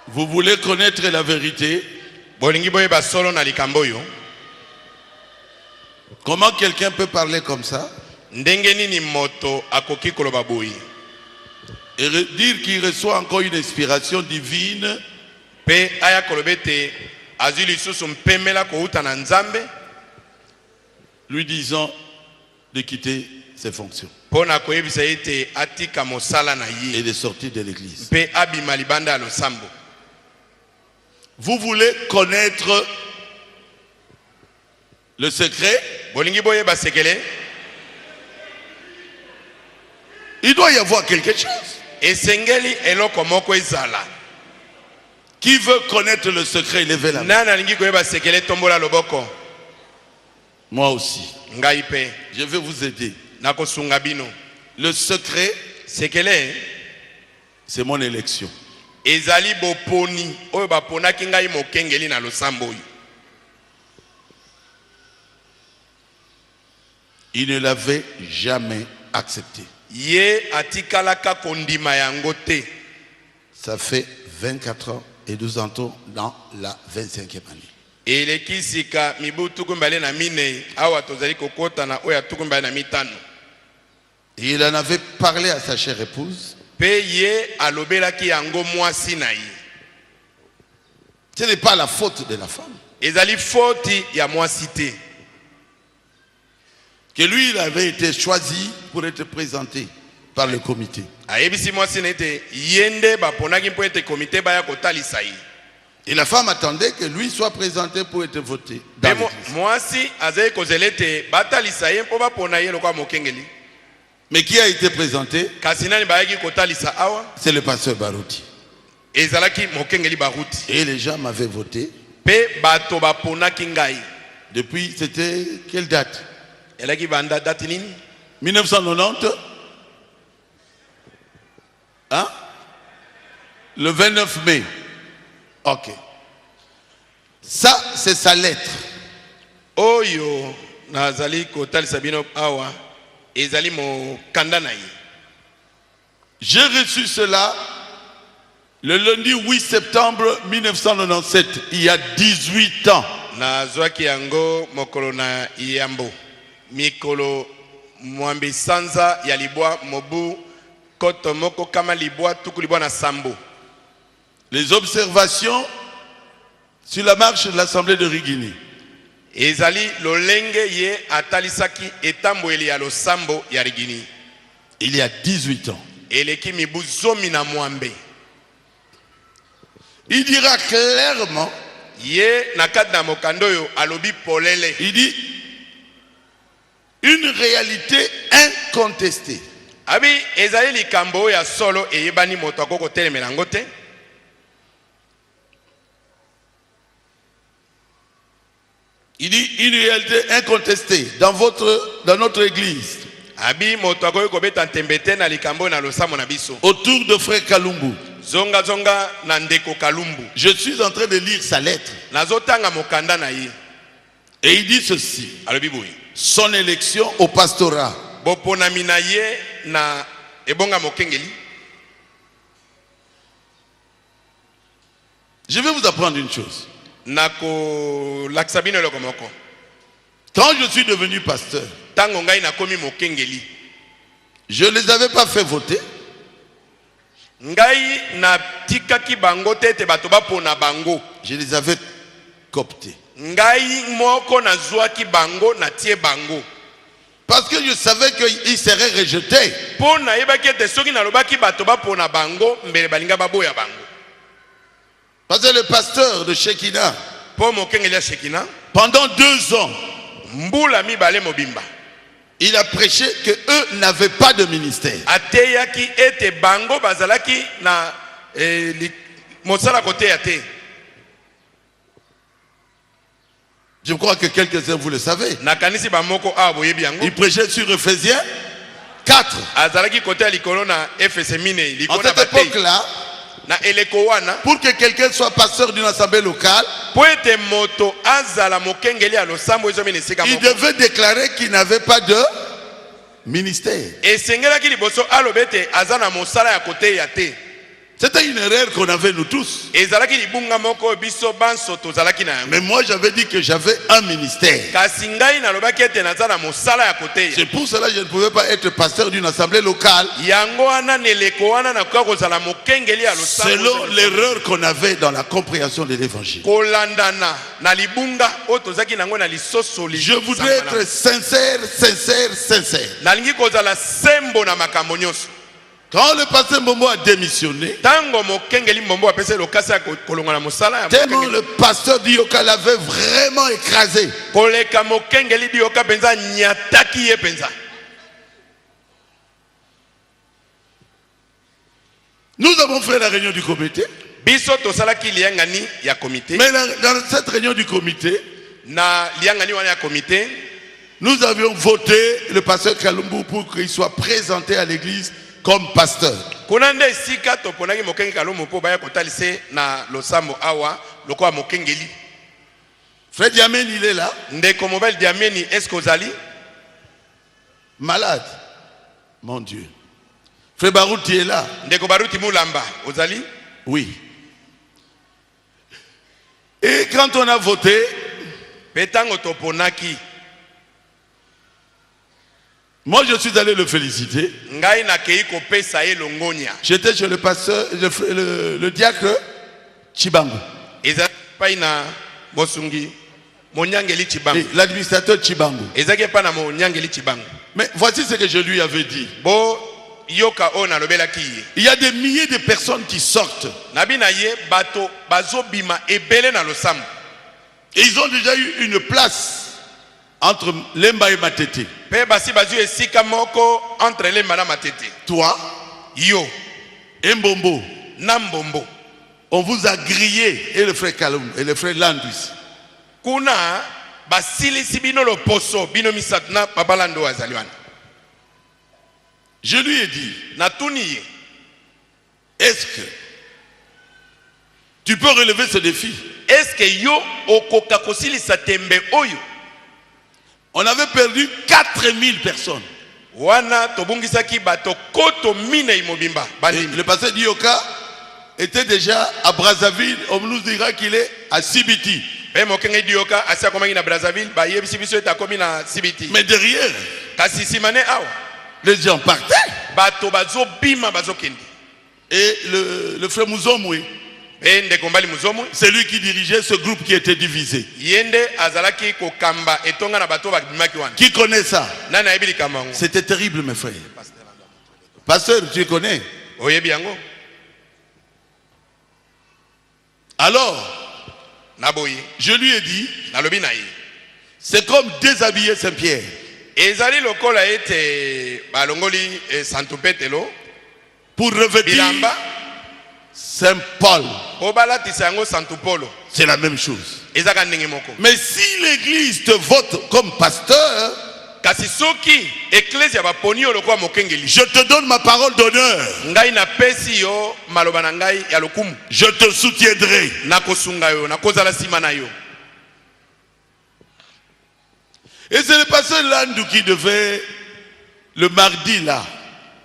Speaker 1: Vous voulez connaître la vérité?
Speaker 3: Bolingi boyeba solo na likambo yo.
Speaker 1: Comment quelqu'un peut parler comme ça?
Speaker 3: Ndenge nini moto akoki koloba boyi.
Speaker 1: Et dire qu'il reçoit encore une inspiration divine.
Speaker 3: Pe aya kolobete azili susu mpemela ko uta na nzambe.
Speaker 1: Lui disant de quitter ses fonctions.
Speaker 3: Pona koyebisa ete atika mosala na
Speaker 1: Et
Speaker 3: ye.
Speaker 1: de sortir de l'église.
Speaker 3: Pe abima libanda lo sambo.
Speaker 1: Vous voulez connaître le secret?
Speaker 3: Bolingi boyeba sekele.
Speaker 1: Il doit y avoir quelque chose.
Speaker 3: Esengeli eloko moko ezala.
Speaker 1: Qui veut connaître le secret, levez la main.
Speaker 3: Nana lingi koyeba sekele tombola loboko.
Speaker 1: Moi aussi.
Speaker 3: Ngai pe
Speaker 1: Je vais vous aider.
Speaker 3: nako sunga bino.
Speaker 1: Le secret,
Speaker 3: Sekele
Speaker 1: c'est mon élection.
Speaker 3: ezali boponi oyo baponaki ngai mokengeli na losambo oyo.
Speaker 1: Il ne l'avait jamais accepté.
Speaker 3: Ye atikalaka kondima yango te.
Speaker 1: Ça fait 24 ans et 12 ans dans la 25e année.
Speaker 3: Eleki sika mibu tuku mbale na mine awa tozali kokota na oya tuku mbale na mitano.
Speaker 1: Et il en avait parlé à sa chère épouse.
Speaker 3: Pe ye alobelaki yango mwasi na ye.
Speaker 1: Ce n'est pas la faute de la femme.
Speaker 3: Ezali foti ya mwasi te.
Speaker 1: Que lui, il avait été choisi pour être présenté par le comité.
Speaker 3: Ayebisi mwasi na ete yende baponaki mpo ete komite baya kotalisa ye.
Speaker 1: Et la femme attendait que lui soit présenté pour être voté dans
Speaker 3: Pe
Speaker 1: l'église.
Speaker 3: mwasi azali kozela ete batalisa ye mpo bapona ye lokwa mokengeli.
Speaker 1: Mais qui a été présenté?
Speaker 3: Kasi nani bayaki kotalisa awa?
Speaker 1: C'est le pasteur Barouti.
Speaker 3: Ezalaki mokengeli baruti.
Speaker 1: Et les gens m'avaient voté.
Speaker 3: Pe bato baponaki ngai.
Speaker 1: Depuis, c'était quelle date?
Speaker 3: Elaki banda date nini?
Speaker 1: 1990? Hein? Le 29 mai. Ok. Ça, c'est sa lettre.
Speaker 3: Oyo nazali kotalisa bino awa ezali mokanda na ye.
Speaker 1: J'ai reçu cela le lundi 8 septembre 1997, il y a 18 ans.
Speaker 3: Nazwaki yango mokolo na yambo. Mikolo mwambi sanza ya libwa mobu koto moko kama libwa tuku libwa na sambo.
Speaker 1: Les observations sur la marche de l'Assemblée de Rigini.
Speaker 3: Ezali lolenge ye atalisaki etambo eli ya losambo ya Rigini.
Speaker 1: Il y a 18 ans.
Speaker 3: Eleki mibu zomi na mwambe.
Speaker 1: Il dira clairement,
Speaker 3: Ye nakad na mokandoyo alobi polele.
Speaker 1: il dit une réalité incontestée.
Speaker 3: Abi ezali likambo ya solo eyebani moto akoko telemela yango te.
Speaker 1: Il dit une réalité incontestée dans notre église.
Speaker 3: Abi moto akoki kobeta ntembete na likambo na losamo na biso.
Speaker 1: Autour de frère Kalumbu.
Speaker 3: Zonga zonga na ndeko Kalumbu.
Speaker 1: Je suis en train de lire sa lettre.
Speaker 3: Nazotanga mokanda na ye.
Speaker 1: Et il dit ceci.
Speaker 3: Alobi boye.
Speaker 1: Son élection au pastorat.
Speaker 3: Boponami na ye na ebonga mokengeli.
Speaker 1: Je vais vous apprendre une chose.
Speaker 3: Nako laksabino eloko moko.
Speaker 1: Quand je suis devenu pasteur,
Speaker 3: Tango ngai nakomi mokengeli.
Speaker 1: je ne les avais pas fait voter.
Speaker 3: Ngai na tikaki bango tete bato bapona bango.
Speaker 1: Je les avais cooptés.
Speaker 3: Ngai moko na zwaki bango na tie bango.
Speaker 1: Parce que je savais qu'ils seraient rejetés.
Speaker 3: Pona yebaki ete soki na lobaki bato bapona bango mbele balinga baboya bango.
Speaker 1: Parce que le pasteur de Shekinah,
Speaker 3: Po mokengeli ya Shekina
Speaker 1: pendant 2 ans,
Speaker 3: mbula mibale mobimba.
Speaker 1: il a prêché que eux n'avaient pas de ministère.
Speaker 3: Ateyaki ete bango bazalaki na mosala kote ya te.
Speaker 1: Je crois que quelques-uns vous le savez.
Speaker 3: nakanisi bamoko awa boyebi yango.
Speaker 1: Il prêchait sur Ephésiens 4.
Speaker 3: azalaki kote ya likolo na efese mine
Speaker 1: En
Speaker 3: likolo na
Speaker 1: cette
Speaker 3: batei
Speaker 1: époque-là,
Speaker 3: na eleko wana
Speaker 1: pour que quelqu'un soit pasteur d'une assemblée locale,
Speaker 3: po ete moto azala mokengeli ya losambo ezomina esika
Speaker 1: il
Speaker 3: moko
Speaker 1: devait déclarer qu'il n'avait pas de ministère.
Speaker 3: esengelaki liboso aloba ete aza na mosala ya koteya te.
Speaker 1: C'était une erreur qu'on avait nous tous.
Speaker 3: ezalaki libunga moko biso banso tozalaki na yango.
Speaker 1: Mais moi, j'avais dit que j'avais un ministère.
Speaker 3: kasi ngai nalobaki ete naza na mosala ya koteya.
Speaker 1: C'est pour cela que je ne pouvais pas être pasteur d'une assemblée locale
Speaker 3: yango wana na eleko wana nakoka kozala mokengeli ya losambo
Speaker 1: selon l'erreur qu'on avait dans la compréhension de l'évangile.
Speaker 3: kolandana na libunga oyo tozalaki nango na lisosoli.
Speaker 1: Je voudrais être sincère, sincère, sincère.
Speaker 3: nalingi kozala sembo na makambo nyonso.
Speaker 1: Quand le pasteur Mbombo a démissionné,
Speaker 3: tango mokengeli mbombo apesa lokasa ya kolonga na mosala ya
Speaker 1: tellement
Speaker 3: mokengeli.
Speaker 1: le pasteur Dioka l'avait vraiment écrasé.
Speaker 3: koleka mokengeli dioka penza nyataki ye penza.
Speaker 1: Nous avons fait la réunion du comité.
Speaker 3: biso tosalaki liangani ya komite.
Speaker 1: Mais dans cette réunion du comité,
Speaker 3: na liangani wana ya komite
Speaker 1: nous avions voté le pasteur Kalumbu pour qu'il soit présenté à l'église comme pasteur.
Speaker 3: kuna nde esika toponaki mokenge kalumu mpo baya kotalise na losambo awa lokola mokengeli.
Speaker 1: Frère Diamen, il est là,
Speaker 3: ndeko mobile diameni eske ozali
Speaker 1: malade. Mon Dieu. Frère Barouti est là.
Speaker 3: ndeko baruti mulamba ozali.
Speaker 1: Oui. Et quand on a voté,
Speaker 3: mpe ntango toponaki
Speaker 1: moi je suis allé le féliciter.
Speaker 3: ngai nakei kopesa ye longonia.
Speaker 1: J'étais chez le pasteur, le diacre Chibangu,
Speaker 3: ezalaki epai na mosungi monyangeli
Speaker 1: et
Speaker 3: chibangu.
Speaker 1: l'administrateur Chibangu.
Speaker 3: ezalaki epai na monyangeli chibangu.
Speaker 1: Mais voici ce que je lui avais dit.
Speaker 3: bo yoka oyo nalobelaki ye.
Speaker 1: Il y a des milliers de personnes qui sortent.
Speaker 3: nabi na ye bato bazobima ebele na losambo.
Speaker 1: Et ils ont déjà eu une place entre Lemba et Matete.
Speaker 3: mpe basi bazwi esika moko entre lemba na matete.
Speaker 1: Toi
Speaker 3: yo
Speaker 1: et Mbombo,
Speaker 3: na mbombo
Speaker 1: on vous a grillé, et le frère Kalum et le frère Landus.
Speaker 3: kuna basilisi bino loposo bino misato na papa lando azali wana.
Speaker 1: Je lui ai dit,
Speaker 3: natuni ye
Speaker 1: est-ce que tu peux relever ce défi?
Speaker 3: eske yo okoka kosilisa tembe oyo.
Speaker 1: On avait perdu 4000 personnes.
Speaker 3: wana tobungisaki bato koto minei mobimba
Speaker 1: Et
Speaker 3: bandimi.
Speaker 1: le pasteur Dioka était déjà à Brazzaville. On nous dira qu'il est à Sibiti.
Speaker 3: mpe mokenge dioka asi akomaki na brazzaville bayebisi biso ete akomi na sibiti.
Speaker 1: Mais derrière,
Speaker 3: kasi nsima ne awa
Speaker 1: les gens partaient.
Speaker 3: bato bazobima bazokende.
Speaker 1: Et le frère Mouzomoué,
Speaker 3: mpe ndeko mbali muzomu
Speaker 1: c'est lui qui dirigeait ce groupe qui était divisé.
Speaker 3: ye nde azalaki kokamba etonga na bato babimaki wana.
Speaker 1: Qui connaît ça?
Speaker 3: nani ayebi likambo yango?
Speaker 1: C'était terrible, mes frères. Pasteur, tu connais?
Speaker 3: oyebi yango?
Speaker 1: Alors,
Speaker 3: na boye
Speaker 1: je lui ai dit,
Speaker 3: nalobi na ye
Speaker 1: c'est comme déshabiller Saint-Pierre.
Speaker 3: ezali lokola ete balongoli santu petelo
Speaker 1: Pour revêtir
Speaker 3: bilamba
Speaker 1: Saint-Paul.
Speaker 3: po balatisa yango santu polo.
Speaker 1: C'est la même chose.
Speaker 3: ezaka ndenge moko.
Speaker 1: Mais si l'église te vote comme pasteur,
Speaker 3: kasi soki eklesia baponi yo lokola mokengeli,
Speaker 1: je te donne ma parole d'honneur.
Speaker 3: ngai napesi yo maloba na ngai ya lokumu.
Speaker 1: Je te soutiendrai.
Speaker 3: nakosunga yo nakozala nsima na yo.
Speaker 1: Et c'est le pasteur Landou qui devait, le mardi là,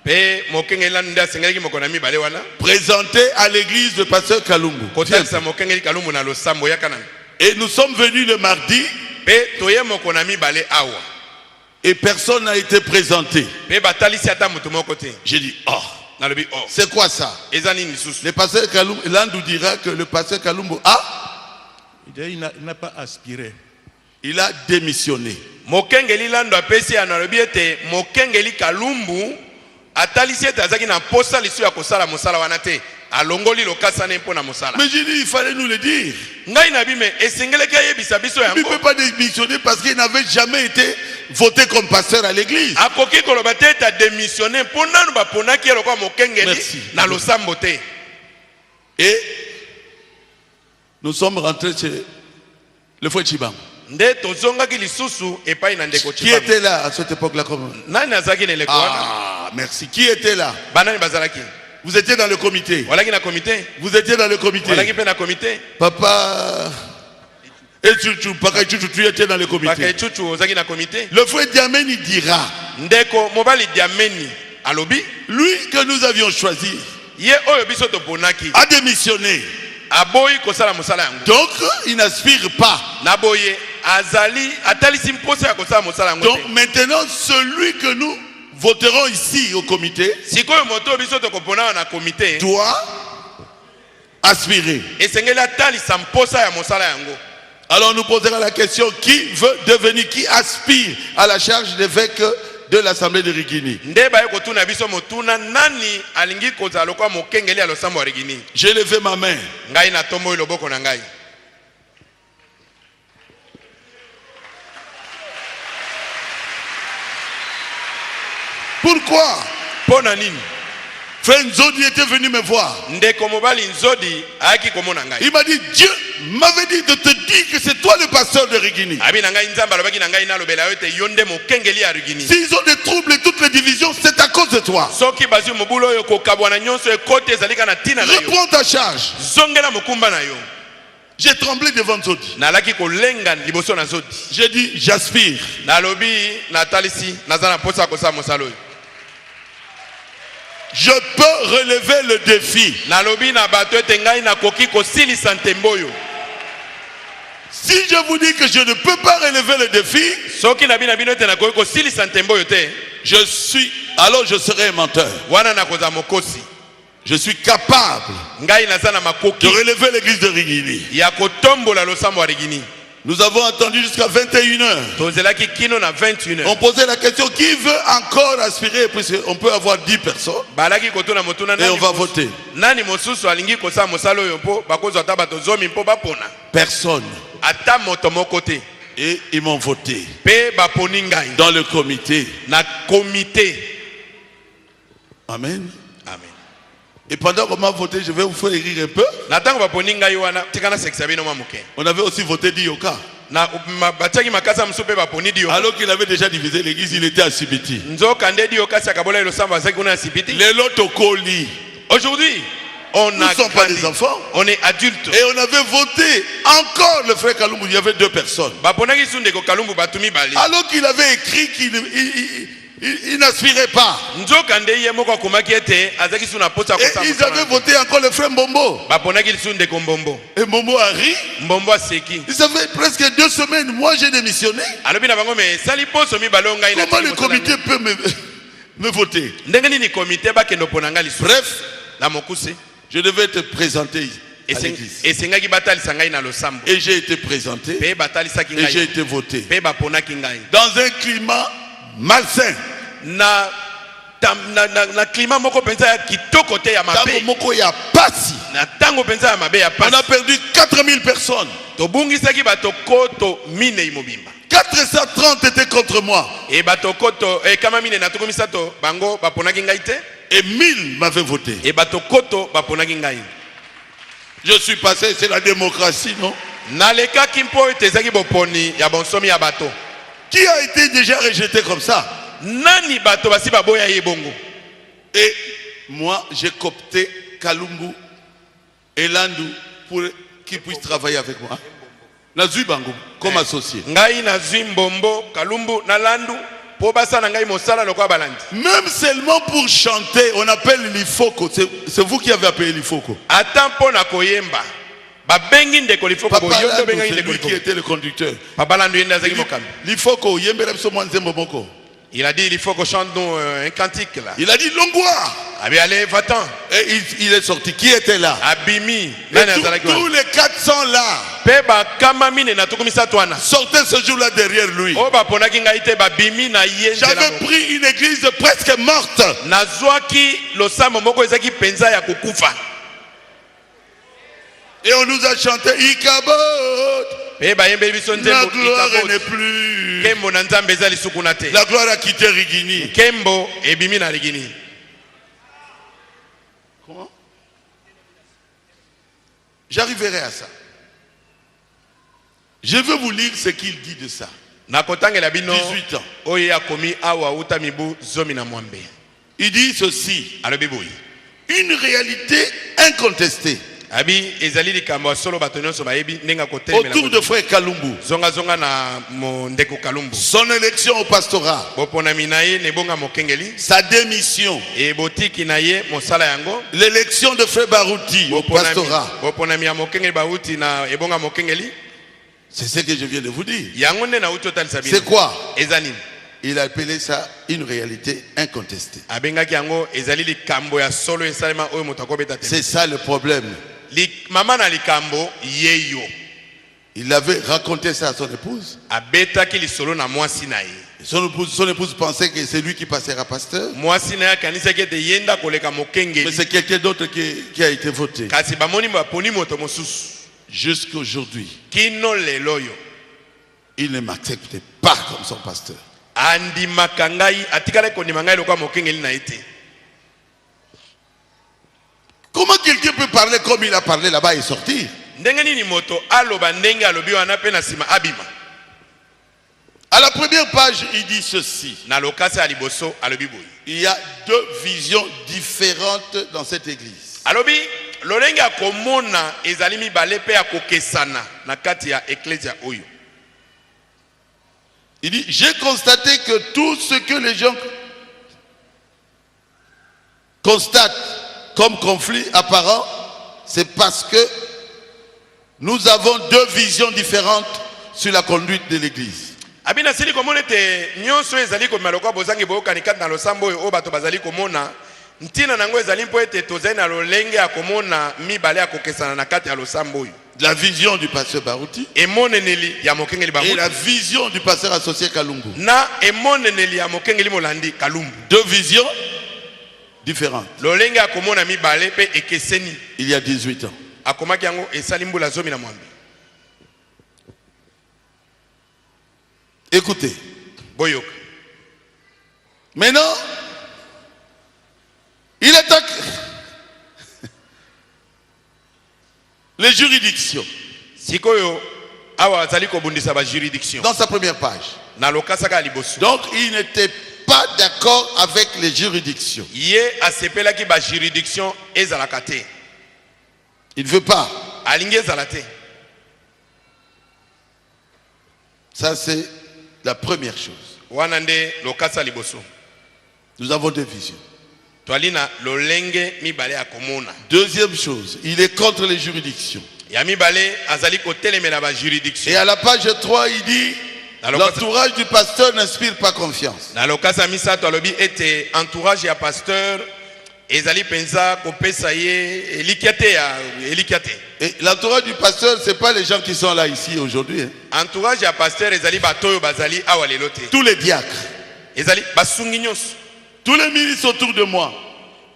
Speaker 3: mpe mokengeli lanu nde asengelaki moko na mibale wana
Speaker 1: présenter à l'église le pasteur Kalumbu.
Speaker 3: kotalisa mokengeli kalumbu na losambo yaka nani.
Speaker 1: Et nous sommes venus le mardi
Speaker 3: mpe toye moko na mibale awa
Speaker 1: et personne n'a été présenté.
Speaker 3: mpe batalisi ata moto moko te.
Speaker 1: J'ai dit, oh,
Speaker 3: nalobi oh
Speaker 1: c'est quoi ça?
Speaker 3: eza nini lisusu?
Speaker 1: Le pasteur Kalumbu, Landou dira que le pasteur Kalumbu
Speaker 8: Il n'a pas aspiré.
Speaker 1: il a démissionné.
Speaker 3: mokengeli lando apesi ya nalobi ete mokengeli kalumbu atalisi ete azaki na posa lisu ya kosala mosala wana te, alongoli lokasa ne mpo na mosala.
Speaker 1: Mais j'ai dit, il fallait nous le dire.
Speaker 3: ngai na bime esengeleki ayebisa biso
Speaker 1: Il ne
Speaker 3: yango.
Speaker 1: peut pas démissionner parce qu'il n'avait jamais été voté comme pasteur à l'église.
Speaker 3: akoki koloba te ete adémissionne mpo nanu baponaki ye lokola mokengeli
Speaker 1: Merci.
Speaker 3: na losambo te.
Speaker 1: Et nous sommes rentrés chez le frère Chibangu.
Speaker 3: nde tozongaki lisusu epai na ndeko
Speaker 1: Qui
Speaker 3: Chibangu.
Speaker 1: était là à cette époque-là comme...
Speaker 3: Nani azalaki na eleko wana?
Speaker 1: Ah, merci. Qui était là?
Speaker 3: Banani bazalaki?
Speaker 1: Vous étiez dans le comité.
Speaker 3: Walaki na comité?
Speaker 1: Vous étiez dans le comité.
Speaker 3: Walaki pe na comité?
Speaker 1: Papa... Et Chouchou, Papa Chouchou, tu étais dans le
Speaker 3: Paka
Speaker 1: comité.
Speaker 3: echuchu ozaki na comité?
Speaker 1: Le frère Diameni dira,
Speaker 3: Ndeko mobali Diameni alobi,
Speaker 1: lui que nous avions choisi,
Speaker 3: ye oyo biso toponaki
Speaker 1: a démissionné.
Speaker 3: aboyi kosala mosala yango.
Speaker 1: Donc, il n'aspire pas.
Speaker 3: Na boye azali atalisi mposa ya kosala mosala yango
Speaker 1: Donc,
Speaker 3: te.
Speaker 1: maintenant, celui que nous voterons ici au comité
Speaker 3: Sikoyo moto oyo biso tokopona na comité
Speaker 1: doit aspirer.
Speaker 3: esengeli atalisa mposa ya mosala yango.
Speaker 1: Alors, nous poserons la question, qui veut devenir, qui aspire à la charge d'évêque de l'Assemblée de Rigini?
Speaker 3: Nde baye kotuna biso motuna nani alingi kozala lokwa mokengeli ya losambo ya Rigini.
Speaker 1: J'ai levé ma main.
Speaker 3: Ngai na tomboyi loboko na ngai.
Speaker 1: Pourquoi?
Speaker 3: Pona nini?
Speaker 1: Frère Nzodi était venu me voir.
Speaker 3: Ndeko mobali Nzodi ayaki komona ngai.
Speaker 1: Il m'a dit, Dieu m'avait dit de te dire que c'est toi le pasteur de Rigini.
Speaker 3: Abi na ngai nzamba alobaki na ngai nalobela yo te yonde mokengeli ya Rigini.
Speaker 1: S'ils ont des troubles et toutes les divisions, c'est à cause de toi.
Speaker 3: Soki bazwi mobulu oyo kokabwana nyonso ekote ezalika na tina na yo.
Speaker 1: Reprends ta charge.
Speaker 3: Zongela mokumba na yo.
Speaker 1: J'ai tremblé devant Nzodi.
Speaker 3: Nalaki kolenga liboso na Nzodi.
Speaker 1: J'ai dit, j'aspire.
Speaker 3: Nalobi natalisi nazana posa kosala mosala oyo.
Speaker 1: Je peux relever le défi.
Speaker 3: Nalobi na bato ete ngai nakoki kosilisa ntembo oyo.
Speaker 1: Si je vous dis que je ne peux pas relever le défi,
Speaker 3: Soki na bino ete nakoki kosilisa ntembo oyo te,
Speaker 1: alors je serai un menteur.
Speaker 3: wana nakoza mokosi.
Speaker 1: Je suis capable
Speaker 3: Ngai naza na
Speaker 1: de
Speaker 3: makoki
Speaker 1: relever l'église de Rigini.
Speaker 3: ya kotombola losambo ya Rigini.
Speaker 1: Nous avons attendu jusqu'à 21h.
Speaker 3: Tozelaki kino na 21h.
Speaker 1: On posait la question, qui veut encore aspirer, puisqu'on peut avoir 10 personnes,
Speaker 3: Balaki kotuna motuna
Speaker 1: et on va voter.
Speaker 3: nani mosusu alingi kosala mosala oyo mpo bakozwa ata bato zomi mpo bapona.
Speaker 1: Personne.
Speaker 3: Ata moto moko te.
Speaker 1: Et ils m'ont voté
Speaker 3: Pe baponi ngai
Speaker 1: dans le comité.
Speaker 3: na comité.
Speaker 1: Amen.
Speaker 3: Amen.
Speaker 1: Et pendant qu'on m'a voté, je vais vous faire rire un peu.
Speaker 3: Na tango baponi ngai wana tikana sekisa bino mamuke.
Speaker 1: On avait aussi voté Dioka.
Speaker 3: Na batiaki makasa mosusu pe baponi dio.
Speaker 1: Alors qu'il avait déjà divisé l'église, il était à Sibiti.
Speaker 3: Nzoka nde dio kasi akabola losambo azaki kuna sipiti.
Speaker 1: Les lots Koli.
Speaker 3: Aujourd'hui, on
Speaker 1: Nous
Speaker 3: a
Speaker 1: ne sommes pas
Speaker 3: grandi.
Speaker 1: des enfants.
Speaker 3: On est adultes.
Speaker 1: Et on avait voté encore le frère Kalumbu. Il y avait 2 personnes.
Speaker 3: Baponaki sundeko kalumbu batumi bali.
Speaker 1: Alors qu'il avait écrit qu'il il n'aspirait pas.
Speaker 3: Nzoka nde ye moko akomaki ete azaki suna posa
Speaker 1: Et
Speaker 3: kosa.
Speaker 1: ils avaient voté encore le frère Mbombo.
Speaker 3: Baponaki sundeko mbombo.
Speaker 1: Et Mbombo a ri.
Speaker 3: Mbombo aseki.
Speaker 1: Il savait presque 2 semaines. Moi, j'ai démissionné.
Speaker 3: Alobi na bango me sali poso mi balonga ina.
Speaker 1: Comment le comité peut me voter?
Speaker 3: Ndenge nini comité bakendo ponanga lisu.
Speaker 1: Bref,
Speaker 3: Na mokuse.
Speaker 1: je devais te présenter à l'église.
Speaker 3: Esengaki batalisa ngai na losambo.
Speaker 1: Et j'ai été présenté.
Speaker 3: Pe batalisaki
Speaker 1: Et j'ai
Speaker 3: ngai.
Speaker 1: été voté.
Speaker 3: Pe baponaki ngai.
Speaker 1: Dans un climat malsain.
Speaker 3: Na climat moko penza ya kitoko te ya
Speaker 1: Tango
Speaker 3: mabe.
Speaker 1: moko ya pasi.
Speaker 3: Na tango penza ya mabe ya
Speaker 1: On a
Speaker 3: pasi.
Speaker 1: perdu 4000 personnes.
Speaker 3: Tobungisaki bato koto mine imobimba.
Speaker 1: 430 étaient contre moi.
Speaker 3: E bato koto kama mine na toko misato bango baponaki ngai te.
Speaker 1: Et 1000 m'avaient voté.
Speaker 3: E bato koto baponaki ngai.
Speaker 1: Je suis passé, c'est la démocratie, non?
Speaker 3: Nalekaki mpo ete ezaki boponi ya bonsomi ya bato.
Speaker 1: Qui a été déjà rejeté comme ça?
Speaker 3: Nani bato basi baboya ye bongo.
Speaker 1: Et moi, j'ai coopté Kalumbu et Landou pour qu'ils puissent travailler avec moi. Nazui Bango, comme associé.
Speaker 3: Ngai nazwi mbombo kalumbu na landu po basa na ngai mosala lokwa balandi.
Speaker 1: Même seulement pour chanter, on appelle l'Ifoko. C'est vous qui avez appelé l'Ifoko.
Speaker 3: Ata mpo na koyemba. Babengi ndeko lifoko
Speaker 1: Papa
Speaker 3: boyondo
Speaker 1: Landou,
Speaker 3: benga
Speaker 1: c'est
Speaker 3: ndeko
Speaker 1: lui qui
Speaker 3: lifoko.
Speaker 1: était le conducteur.
Speaker 3: Papa Landou yenda zaki mokami.
Speaker 1: L'Ifoko, Yembele Psomo Nzembo Moko.
Speaker 3: Il a dit il faut qu'on chante nous un cantique là.
Speaker 1: Il a dit Longwa.
Speaker 3: Abi allez va-t'en.
Speaker 1: Et il est sorti. Qui était là?
Speaker 3: Abimi.
Speaker 1: Et
Speaker 3: Nani azalaki
Speaker 1: tous
Speaker 3: wana.
Speaker 1: les 400 là
Speaker 3: Peba kama mine na tukumisa twana.
Speaker 1: sortaient ce jour-là derrière lui.
Speaker 3: O baponaki ngai te babimi na ye nzela
Speaker 1: J'avais
Speaker 3: moko.
Speaker 1: pris une église presque morte.
Speaker 3: Nazwaki losambo moko ezaki penza ya kokufa.
Speaker 1: Et on nous a chanté Ikabot.
Speaker 3: Pe bayembe biso
Speaker 1: La
Speaker 3: nzembo
Speaker 1: gloire n'est
Speaker 3: ikabot.
Speaker 1: plus.
Speaker 3: Kembo na nzambe ezali sukuna te.
Speaker 1: La gloire a quitté Rigini.
Speaker 3: Kembo ebimi na ligini.
Speaker 1: Comment? J'arriverai à ça. Je veux vous lire ce qu'il dit de ça.
Speaker 3: nakotangela bino
Speaker 1: 18 ans.
Speaker 3: oyo akomi awa uta mibu zomi na mwambe.
Speaker 1: Il dit ceci.
Speaker 3: Alobi boyi.
Speaker 1: Une réalité incontestée.
Speaker 3: Abi ezali likambo solo bato nyonso bayebi ndenge kotelemela
Speaker 1: Autour de frère Kalumbu.
Speaker 3: zonga zonga na ndeko Kalumbu.
Speaker 1: Son élection au pastorat.
Speaker 3: Boponami na ye nebonga mokengeli.
Speaker 1: Sa démission.
Speaker 3: E botiki na ye mosala yango.
Speaker 1: L'élection de frère Barouti au pastorat.
Speaker 3: Boponami ya mokengeli Barouti na ebonga mokengeli.
Speaker 1: C'est ce que je viens de vous dire.
Speaker 3: Yango nde na uto talisa bino.
Speaker 1: C'est quoi?
Speaker 3: Ezanini.
Speaker 1: Il a appelé ça une réalité incontestée.
Speaker 3: Abengaki yango ezali likambo ya solo esalema oyo moto akobeta te.
Speaker 1: C'est ça le problème.
Speaker 3: Mama na likambo yeyo.
Speaker 1: Il avait raconté ça à son épouse.
Speaker 3: Abetaki lisolo na mwasi na ye.
Speaker 1: Son épouse pensait que c'est lui qui passera pasteur.
Speaker 3: Mwasi na ye kanisaki ete yenda koleka mokengeli.
Speaker 1: Mais c'est quelqu'un d'autre qui a été voté.
Speaker 3: Kasi bamoni baponi moto mosusu.
Speaker 1: Jusqu'aujourd'hui,
Speaker 3: Kino leloyo.
Speaker 1: il ne m'acceptait pas comme son pasteur.
Speaker 3: Andi makangai atikale kondima ngai lokwa mokengeli na ete.
Speaker 1: Comment quelqu'un peut parler comme il a parlé là-bas et sortir?
Speaker 3: Ndenge nini moto aloba ndenge alobi wana pe na sima abima.
Speaker 1: À la première page, il dit ceci.
Speaker 3: Na lokasa ya liboso alobi boyi.
Speaker 1: Il y a deux visions différentes dans cette église.
Speaker 3: Alobi lolenge akomona ezali mibale pe akokesana na kati ya eklezia oyo.
Speaker 1: Il dit, j'ai constaté que tout ce que les gens constatent comme conflit apparent, c'est parce que nous avons deux visions différentes sur la conduite de l'église.
Speaker 3: Abina sili komona te nyonso ezali ko maloko bozangi boka ni kati na losambo oyo bato bazali komona ntina nango ezali mpo ete tozali na lolenge akomona mibale akokesana na kati ya losambo oyo.
Speaker 1: La vision du pasteur Barouti
Speaker 3: Emoneneli ya mokengeli
Speaker 1: et
Speaker 3: Barouti
Speaker 1: la vision du pasteur associé Kalumbu.
Speaker 3: na emoneneli ya mokengeli Molandi Kalumbu.
Speaker 1: Deux visions différentes.
Speaker 3: Lolenge akomona mibale pe ekeseni.
Speaker 1: Il y a 18 ans.
Speaker 3: Akomaki yango esali mbula zomi na mwambe.
Speaker 1: Écoutez.
Speaker 3: Boyoka.
Speaker 1: Maintenant, il attaque les juridictions.
Speaker 3: Sikoyo awa azali kobundisa ba juridiction.
Speaker 1: Dans sa première page.
Speaker 3: Na lokasaka liboso.
Speaker 1: Donc, il n'était pas d'accord avec les juridictions.
Speaker 3: Ye asepelaki ba juridiction ezalaka te.
Speaker 1: Il ne veut pas.
Speaker 3: Alingi ezala te.
Speaker 1: Ça, c'est la première chose.
Speaker 3: Wana nde lokasa liboso.
Speaker 1: Nous avons deux visions.
Speaker 3: Twalina lolenge mibale akomona.
Speaker 1: Deuxième chose, il est contre les juridictions.
Speaker 3: Ya mibale azali kotelemela ba juridiction.
Speaker 1: Et à la page 3, il dit l'entourage du pasteur n'inspire pas confiance.
Speaker 3: Na lokasa misato alobi ete entourage ya pasteur ezali penza kopesa ye elikiate.
Speaker 1: Et l'entourage du pasteur, ce n'est pas les gens qui sont là ici aujourd'hui. Hein.
Speaker 3: Entourage ya pasteur ezali batoyo bazali awa lelo te.
Speaker 1: Tous les diacres.
Speaker 3: Ezali basungi nyonso.
Speaker 1: Tous les ministres autour de moi.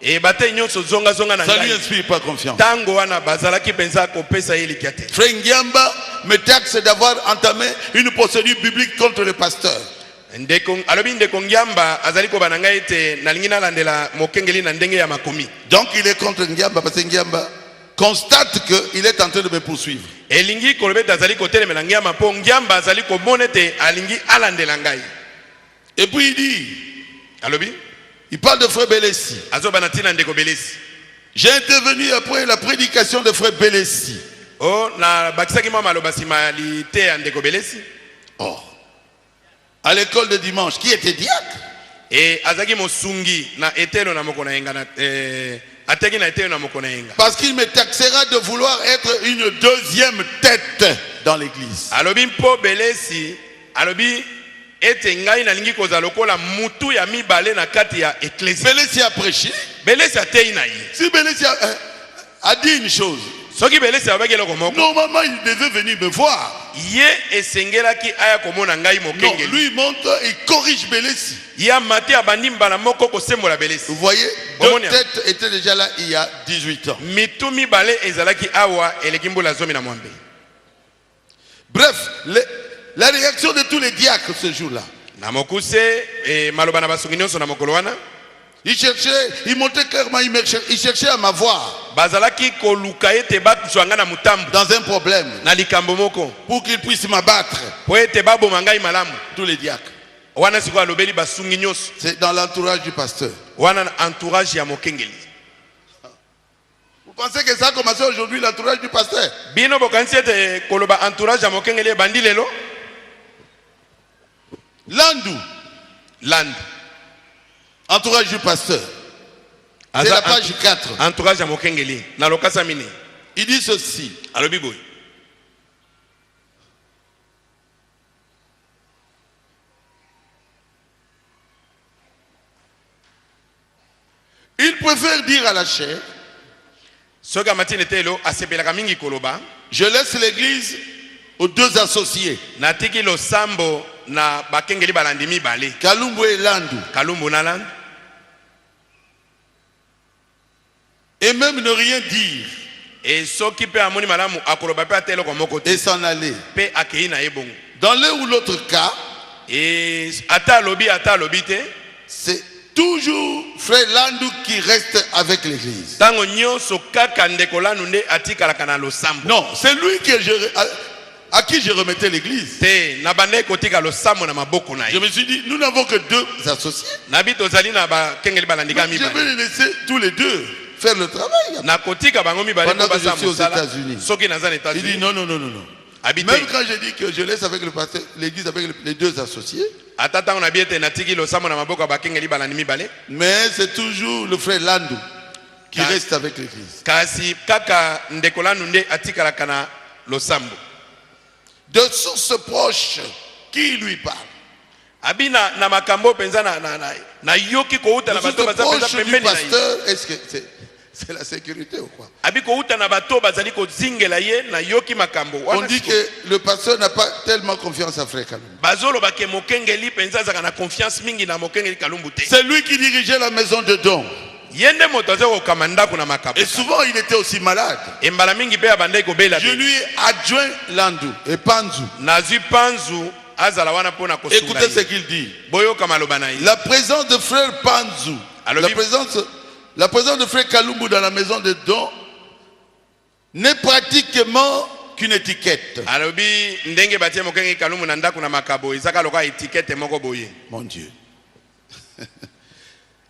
Speaker 3: Et bate nyonso zonga zonga na ngai.
Speaker 1: Ça lui inspire pas confiance.
Speaker 3: Tango wana bazalaki penza kopesa ye elikiate.
Speaker 1: Frère Ngiamba me taxe d'avoir entamé une procédure biblique contre le pasteur.
Speaker 3: Alobi ndeko Ngiamba azali ko bananga ete nalingi nalandela mokengeli na ndenge ya makomi.
Speaker 1: Donc il est contre Ngiamba parce que Ngiamba constate qu'il est en train de me poursuivre.
Speaker 3: Elingi kolobeta azali kotelemela Ngiamba po Ngiamba azali komona ete alingi alandela ngai.
Speaker 1: Et puis il dit,
Speaker 3: alobi
Speaker 1: il parle de frère Belessi.
Speaker 3: azoba na tina ndeko Belessi.
Speaker 1: J'ai intervenu après la prédication de frère Belessi.
Speaker 3: Oh na bakisaki mama maloba sima li te ya ndeko Belessi.
Speaker 1: Oh. À l'école de dimanche, qui était diacre?
Speaker 3: Et azaki mosungi na etelo na moko na yenga na ateki na etelo na moko na yenga.
Speaker 1: Parce qu'il me taxera de vouloir être une deuxième tête dans l'église.
Speaker 3: Alobi mpo Belessi alobi ete ngai na lingi koza lokola mutu ya mibale na kati ya eklesi.
Speaker 1: Belessi a prêché.
Speaker 3: Belessi atei na ye.
Speaker 1: Si Belessi a dit une chose,
Speaker 3: soki Belessi abaki eloko moko.
Speaker 1: normalement il devait venir me voir.
Speaker 3: Ye esengelaki aya komona ngai
Speaker 1: Non,
Speaker 3: mokengeli.
Speaker 1: lui il monte, il corrige Belessi.
Speaker 3: Ya mate abandi mbala moko kosembola Belessi.
Speaker 1: Vous voyez,
Speaker 3: Omonia.
Speaker 1: deux têtes étaient déjà là il y a 18 ans.
Speaker 3: Mitu mibale ezalaki awa eleki mbula zomi na mwambe.
Speaker 1: Bref, la réaction de tous les diacres ce jour-là,
Speaker 3: Na mokuse maloba na basungi nyonso na mokolo wana
Speaker 1: Il montrait clairement, il cherchait à m'avoir
Speaker 3: bazalaki koluka ete batuzwanga na mutambu
Speaker 1: dans un problème
Speaker 3: na likambo moko
Speaker 1: pour qu'il puisse m'abattre.
Speaker 3: po ete baboma ngai malamu.
Speaker 1: Tous les diacres.
Speaker 3: Wana siko alobeli basungi nyonso
Speaker 1: C'est dans l'entourage du pasteur.
Speaker 3: wana na entourage ya mokengeli.
Speaker 1: Vous pensez que ça a commencé aujourd'hui, l'entourage du pasteur?
Speaker 3: Bino bokanisi ete koloba entourage ya mokengeli ebandi lelo.
Speaker 1: Landu,
Speaker 3: Land
Speaker 1: entourage du pasteur. C'est la page 4.
Speaker 3: entourage ya mokengeli na lokasa mini.
Speaker 1: Il dit ceci.
Speaker 3: Alobi boy.
Speaker 1: Il préfère dire à la chair,
Speaker 3: Soka matine telo asepelaka mingi koloba.
Speaker 1: je laisse l'église aux deux associés,
Speaker 3: Natiki lo sambo na bakengeli balandi mibale.
Speaker 1: Kalumbu et Landu,
Speaker 3: Kalumbu na Land.
Speaker 1: et même ne rien dire
Speaker 3: Et soki pe amoni malamu akoloba pe atelo kwa moko te.
Speaker 1: et s'en aller.
Speaker 3: Pe akei na ebongo.
Speaker 1: Dans l'un ou l'autre cas,
Speaker 3: Et ata lobi te.
Speaker 1: c'est toujours frère Landu qui reste avec l'église.
Speaker 3: Tango nyonso kaka ndeko lanu nde atikalaka na lo sambo.
Speaker 1: Non, c'est lui à qui je remettais l'église.
Speaker 3: Te na bande kotika lo sambo na maboko na
Speaker 1: Je
Speaker 3: ye.
Speaker 1: me suis dit, nous n'avons que deux associés.
Speaker 3: Nabi tozali na bakengeli balandika
Speaker 1: Donc, je vais
Speaker 3: mibale.
Speaker 1: les laisser tous les deux faire le travail.
Speaker 3: Na kotika bango mibale
Speaker 1: Pendant
Speaker 3: ko
Speaker 1: que je
Speaker 3: basa
Speaker 1: suis aux
Speaker 3: mosala.
Speaker 1: États-Unis.
Speaker 3: Soki naza na
Speaker 1: Il dit
Speaker 3: États-Unis.
Speaker 1: non, non, non, non, non.
Speaker 3: Habite.
Speaker 1: Même quand j'ai dit que je laisse avec le pasteur, l'église avec les deux associés,
Speaker 3: Ata tango na biete natiki lo sambo na maboko bakengeli balandi mibale.
Speaker 1: mais c'est toujours le frère Landu qui reste avec l'église.
Speaker 3: Kasi kaka ndeko lanu nde atikalaka na lo sambo.
Speaker 1: De sources proches qui lui parle.
Speaker 3: Abina na makambo penza na yoki ko uta
Speaker 1: De
Speaker 3: na bato
Speaker 1: sources
Speaker 3: baza penza
Speaker 1: proches du
Speaker 3: pembeni na ye.
Speaker 1: pasteur, est-ce que c'est la sécurité ou quoi?
Speaker 3: Abi ko uta na bato bazali ko zingela ye na yoki makambo.
Speaker 1: On dit que le pasteur n'a pas tellement confiance à frère Kalumbu.
Speaker 3: Bazolo bake mokengeli penza zaka na confiance mingi na mokengeli Kalumbu te.
Speaker 1: C'est lui qui dirigeait la maison de dons.
Speaker 3: Yende moto aza ko kamanda kuna makambo.
Speaker 1: Et souvent il était aussi malade.
Speaker 3: E mbala mingi pe abandai ko bela.
Speaker 1: Je lui ai adjoint Landu et Panzu.
Speaker 3: Nazi panzu azala wana pona ko sunga.
Speaker 1: Écoutez ce qu'il dit.
Speaker 3: Boyo kamaloba na ye.
Speaker 1: La présence de frère Panzu,
Speaker 3: Alors,
Speaker 1: la présence de frère Kalumbu dans la maison de dons n'est pratiquement qu'une étiquette.
Speaker 3: Alobi ndenge batie mokengeli Kalumbu na ndako na makabo ezaka loka étiquette moko boye.
Speaker 1: Mon Dieu.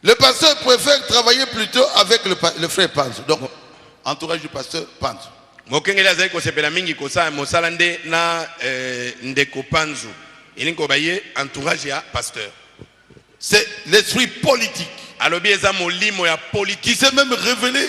Speaker 1: Le pasteur préfère travailler plutôt avec le frère Panzu. Donc, entourage du pasteur Panzu.
Speaker 3: Mokengeli azali ko sepela mingi ko sa mosala nde na ndeko panzu. Ilinko baye entourage ya pasteur.
Speaker 1: C'est l'esprit politique
Speaker 3: Alobi eza molimo ya
Speaker 1: qui
Speaker 3: politique.
Speaker 1: s'est même révélé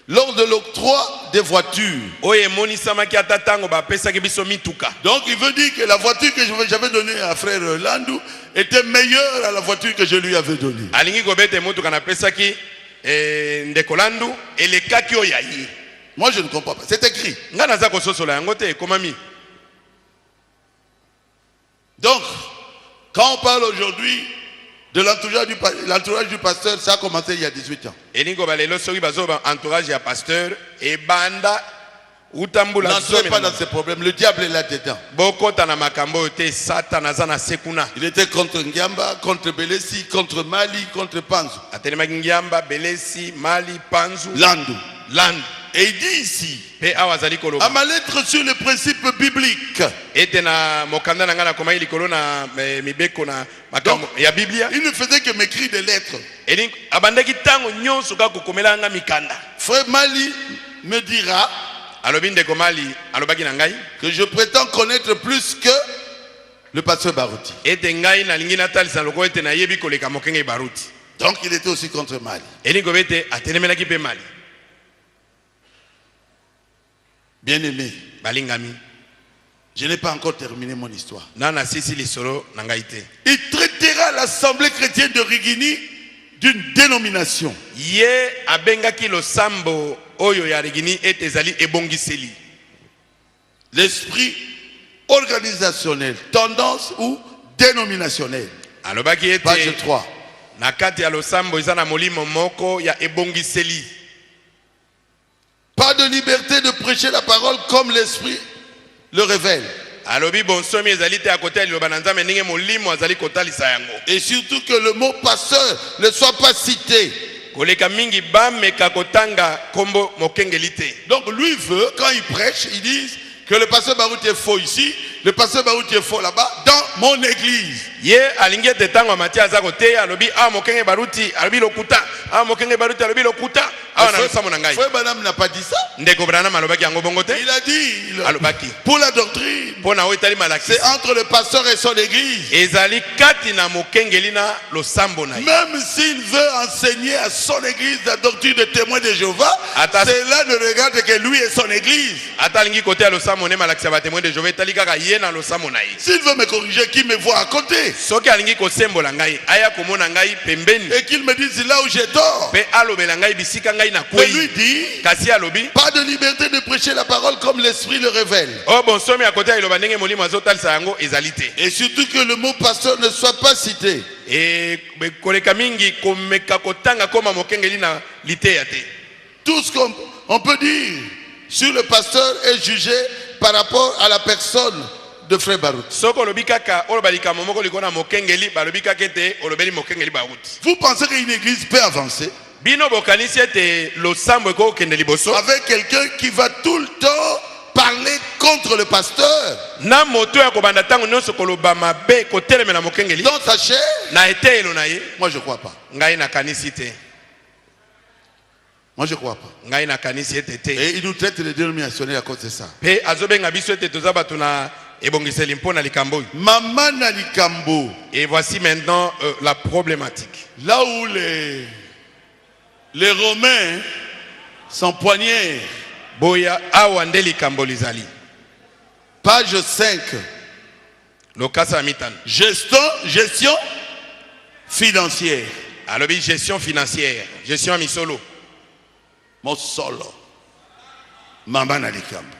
Speaker 1: lors de l'octroi des voitures.
Speaker 3: Oye monisamaki ata tango bapesaki biso mituka.
Speaker 1: Donc il veut dire que la voiture que j'avais donnée à frère Landu était meilleure à la voiture que je lui avais donnée.
Speaker 3: Alingi kobete mutuka na pesaki ndeko landu elekaki oya ye.
Speaker 1: Moi je ne comprends pas. C'est écrit.
Speaker 3: Nga naza kososola yango te ekomami.
Speaker 1: Donc, quand on parle aujourd'hui de l'entourage du pasteur, ça a commencé il y a 18 ans.
Speaker 3: Elingi kobalelo soki bazoba entourage ya pasteur e banda utambula
Speaker 1: N'entrez pas dans ces problèmes. Le diable est là-dedans.
Speaker 3: bokota na makambo te satan aza na sekuna.
Speaker 1: Il était contre Ngiamba, contre Belesi, contre Mali, contre Panzu.
Speaker 3: Atelemaki Ngiamba, Belesi, Mali, Panzu,
Speaker 1: Landu.
Speaker 3: Land.
Speaker 1: Et il dit ici,
Speaker 3: Pe awa zali
Speaker 1: à
Speaker 3: koloba.
Speaker 1: ma lettre sur les principes bibliques,
Speaker 3: Ete na mokanda na nga na komai likolo na mibeko na makambo ya Biblia.
Speaker 1: il ne faisait que m'écrire des lettres.
Speaker 3: Elingi abandaki tango nyonso ka kokomela nga mikanda.
Speaker 1: Frère Mali me dira
Speaker 3: Alobi ndeko Mali alobaki na ngai
Speaker 1: que je prétends connaître plus que le pasteur Barouti.
Speaker 3: ete ngai nalingi natalisa loko ete nayebi koleka mokenge baruti.
Speaker 1: Donc il était aussi contre Mali.
Speaker 3: Elingi kobete atelemelaki pe Mali.
Speaker 1: Bien-aimé,
Speaker 3: Balingami.
Speaker 1: je n'ai pas encore terminé mon histoire.
Speaker 3: Nana sisi lisolo na ngai te.
Speaker 1: Il traitera l'assemblée chrétienne de Rigini d'une dénomination.
Speaker 3: Ye abengaki lo sambo oyo ya Rigini ete ezali ebongiseli.
Speaker 1: L'esprit organisationnel, tendance ou dénominationnel.
Speaker 3: Alobaki
Speaker 1: Page
Speaker 3: ete
Speaker 1: 3.
Speaker 3: na kati ya lo sambo eza na molimo moko ya ebongiseli.
Speaker 1: Pas de liberté de prêcher la parole comme l'esprit le révèle.
Speaker 3: alobi bonsomi ezali te à côté ya liloba na nzambe ndenge molimo azali kotalisa yango.
Speaker 1: Et surtout que le mot pasteur ne soit pas cité.
Speaker 3: koleka mingi bameka kotanga kombo mokengeli te.
Speaker 1: Donc lui veut, quand il prêche, il dit que le pasteur Barouti est faux ici, le pasteur Barouti est faux là-bas, dans mon église.
Speaker 3: Ye alingi ete ntango Matia aza koteya alobi awa mokenge baruti alobi lokuta, awa mokenge baruti alobi lokuta, awa na losambo na ngai.
Speaker 1: Frère Branham n'a pas dit ça.
Speaker 3: Ndeko Branham alobaki yango bongo te.
Speaker 1: Il a dit,
Speaker 3: alobaki
Speaker 1: pour la doctrine,
Speaker 3: mpona oyo etali malakisi,
Speaker 1: c'est entre le pasteur et son église.
Speaker 3: ezali kati na mokengeli na losambo na ye.
Speaker 1: Même s'il veut enseigner à son église la doctrine de témoins de Jéhovah, cela ne regarde que lui et son église.
Speaker 3: Ata alingi koteya losambo ne malakisi ya batémoin de Jéhovah etali kaka ye na losambo na ye.
Speaker 1: S'il veut me corriger, qu'il me voit à côté.
Speaker 3: Soki alingi kosembola ngai aya komona ngai pembeni
Speaker 1: Et qu'il me dise là où j'ai tort.
Speaker 3: pe alobela ngai bisika ngai na
Speaker 1: Mais lui
Speaker 3: kwei.
Speaker 1: dit,
Speaker 3: Kasi alobi
Speaker 1: pas de liberté de prêcher la parole comme l'esprit le révèle.
Speaker 3: o bonsomi ya koteya liloba ndenge molimo azotalisa yango ezali te.
Speaker 1: Et surtout que le mot pasteur ne soit pas cité.
Speaker 3: E koleka mingi komeka kotanga koma mokengeli na liteya te.
Speaker 1: Tout ce qu'on peut dire sur le pasteur est jugé par rapport à la personne de Frère Barout.
Speaker 3: Soko olobi kaka oloba likambo moko likona mokengeli balobi kaka ete olobeli mokengeli baruti.
Speaker 1: Vous pensez qu'une église peut avancer
Speaker 3: Bino bokanisi ete losambo ekokende liboso
Speaker 1: avec quelqu'un qui va tout le temps parler contre le pasteur
Speaker 3: na moto ya kobanda ntango nyonso koloba mabe kotelemela mokengeli
Speaker 1: dans sa chair?
Speaker 3: na eteyelo na ye?
Speaker 1: Moi je crois pas.
Speaker 3: Ngai nakanisi te.
Speaker 1: Moi je crois pas.
Speaker 3: Ngai nakanisi ete te.
Speaker 1: Et il nous traite de dénominationnels à cause de ça.
Speaker 3: Pe azobenga biso ete toza bato na ebongiseli mpo na likambo oyo.
Speaker 1: Maman Nalikambo,
Speaker 3: Et voici maintenant la problématique.
Speaker 1: là où les Romains s'empoignaient,
Speaker 3: Boya awa nde likambo lizali.
Speaker 1: page 5,
Speaker 3: Lokasa ya mitano.
Speaker 1: gestion financière.
Speaker 3: Alobi gestion financière, gestion ya misolo.
Speaker 1: Mon solo. Maman Nalikambo.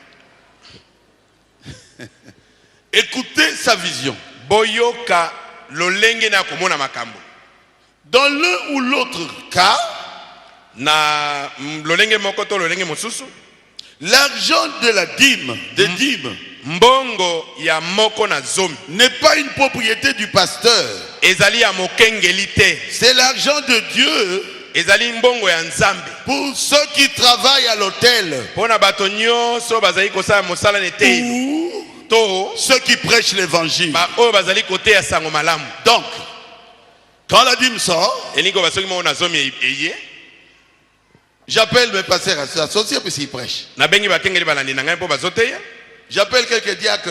Speaker 1: Écoutez sa vision.
Speaker 3: Boyoka lolenge na komona makambo.
Speaker 1: Dans l'un ou l'autre cas,
Speaker 3: Na lolenge moko to lolenge mosusu,
Speaker 1: l'argent de la dîme, des dîmes,
Speaker 3: mbongo ya moko na zomi
Speaker 1: n'est pas une propriété du pasteur.
Speaker 3: ezali ya mokengeli te.
Speaker 1: C'est l'argent de Dieu
Speaker 3: Ezali mbongo ya nzambe.
Speaker 1: pour ceux qui travaillent à l'hôtel
Speaker 3: Pona bato nyonso bazali kosala mosala nete
Speaker 1: ou
Speaker 3: to
Speaker 1: ceux qui prêchent l'évangile.
Speaker 3: ba oyo bazali koteya sango malamu.
Speaker 1: Donc, quand la dîme sort,
Speaker 3: Elingo basoki moko na zomi eye.
Speaker 1: j'appelle mes pasteurs associés puisqu'ils prêchent.
Speaker 3: Nabengi bakengeli balandi na ngai mpo bazoteya.
Speaker 1: J'appelle quelques diacres.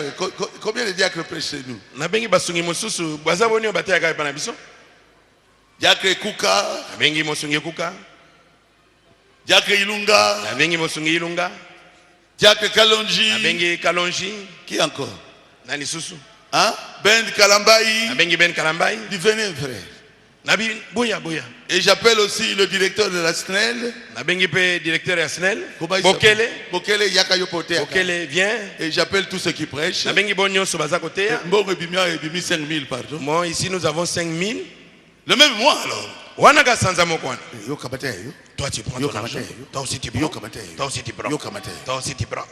Speaker 1: Combien de diacres prêchent chez nous?
Speaker 3: Nabengi basungi mosusu baza boni oyo bateyaka epa na biso.
Speaker 1: Diacre Kuka,
Speaker 3: Nabengi mosungi ekuka.
Speaker 1: Diacre Ilunga,
Speaker 3: Nabengi mosungi ilunga.
Speaker 1: Diacre Kalonji.
Speaker 3: Nabengi kalonji.
Speaker 1: Qui encore?
Speaker 3: Nani susu?
Speaker 1: Hein? Ben Kalambaï.
Speaker 3: Nabengi ben kalambai.
Speaker 1: Venez, frère.
Speaker 3: Nabi boya boya.
Speaker 1: Et j'appelle aussi le directeur de la SNEL.
Speaker 3: Nabengi pe directeur ya SNEL.
Speaker 1: Comment il
Speaker 3: Bokele.
Speaker 1: s'appelle? Bokele Yakayo Pote.
Speaker 3: Bokele viens.
Speaker 1: Et j'appelle tous ceux qui prêchent.
Speaker 3: Nabengi bon nyonso baza koteya.
Speaker 1: Mbongo Bimia et Bimi 5000, pardon.
Speaker 3: Moi ici nous avons 5000.
Speaker 1: Le même mois alors.
Speaker 3: Wana ka sanza moko wana.
Speaker 1: Yo Kabate, yo.
Speaker 3: Toi tu prends
Speaker 1: Yo
Speaker 3: ton argent.
Speaker 1: kamate, yo.
Speaker 3: Toi aussi tu
Speaker 1: Yo
Speaker 3: prends.
Speaker 1: kamate, yo.
Speaker 3: Toi aussi tu prends.
Speaker 1: Yo kamate.
Speaker 3: Toi aussi tu prends.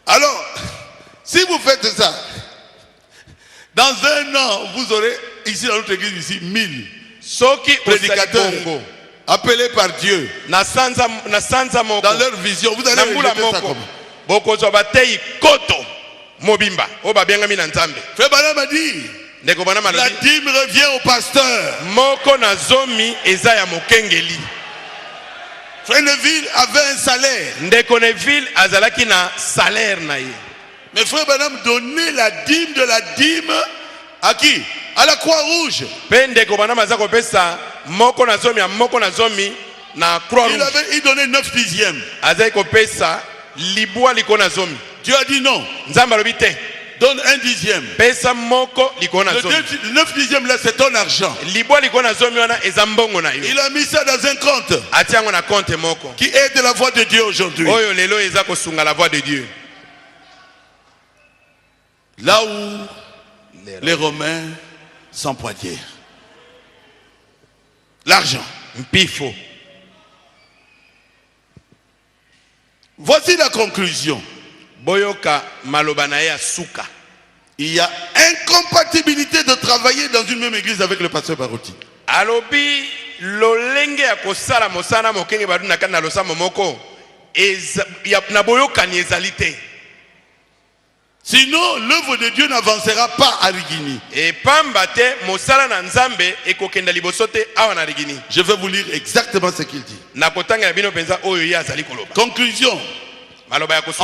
Speaker 1: Alors, si vous faites ça, dans un an, vous aurez ici dans notre église ici 1000
Speaker 3: Soki
Speaker 1: prédicateurs
Speaker 3: Bongo.
Speaker 1: appelés par Dieu
Speaker 3: Na sanza moko.
Speaker 1: dans leur vision. Vous allez
Speaker 3: Na mbula
Speaker 1: rejeter ça
Speaker 3: moko.
Speaker 1: comment?
Speaker 3: Bokozwa batei koto mobimba. O babengami na nzambe.
Speaker 1: Frère Branham a dit,
Speaker 3: Ndeko bana
Speaker 1: la
Speaker 3: malobi.
Speaker 1: dîme revient au pasteur.
Speaker 3: Moko na zomi eza ya mokengeli.
Speaker 1: Frère Neville avait un salaire.
Speaker 3: Ndeko Neville azalaki na salaire na ye.
Speaker 1: Mais Frère Branham donnait la dîme de la dîme à qui? À la Croix-Rouge.
Speaker 3: Pe ndeko bana maza kopesa moko na zomi ya moko na zomi na croix rouge.
Speaker 1: Il donnait 9 dixièmes.
Speaker 3: Azali kopesa libwa liko na zomi.
Speaker 1: Dieu a dit non.
Speaker 3: Nzambe alobi te.
Speaker 1: Donne 1 dixième.
Speaker 3: Pesa moko liko na zomi.
Speaker 1: Le 9 dixièmes là, c'est ton argent.
Speaker 3: Libwa liko na zomi wana eza mbongo na yo.
Speaker 1: Il a mis ça dans un compte
Speaker 3: Atiango na compte moko.
Speaker 1: qui aide la voix de Dieu aujourd'hui.
Speaker 3: Oyo lelo eza kosunga la voix de Dieu.
Speaker 1: Là où les Romains s'empoignèrent. L'argent.
Speaker 3: Mpifo.
Speaker 1: Voici la conclusion.
Speaker 3: boyoka maloba na ye ya suka.
Speaker 1: Il y a incompatibilité de travailler dans une même église avec le pasteur Barouti.
Speaker 3: Alobi lolenge ya kosala mosana mokenge badu na kana losambo moko ya na boyoka ni ezalite.
Speaker 1: Sinon, l'œuvre de Dieu n'avancera pas à Rigini.
Speaker 3: Et pambate mosala na nzambe ekokenda liboso te awa na Rigini.
Speaker 1: Je vais vous lire exactement ce qu'il dit.
Speaker 3: Na kotanga bino penza oyo ya azali koloba.
Speaker 1: Conclusion. En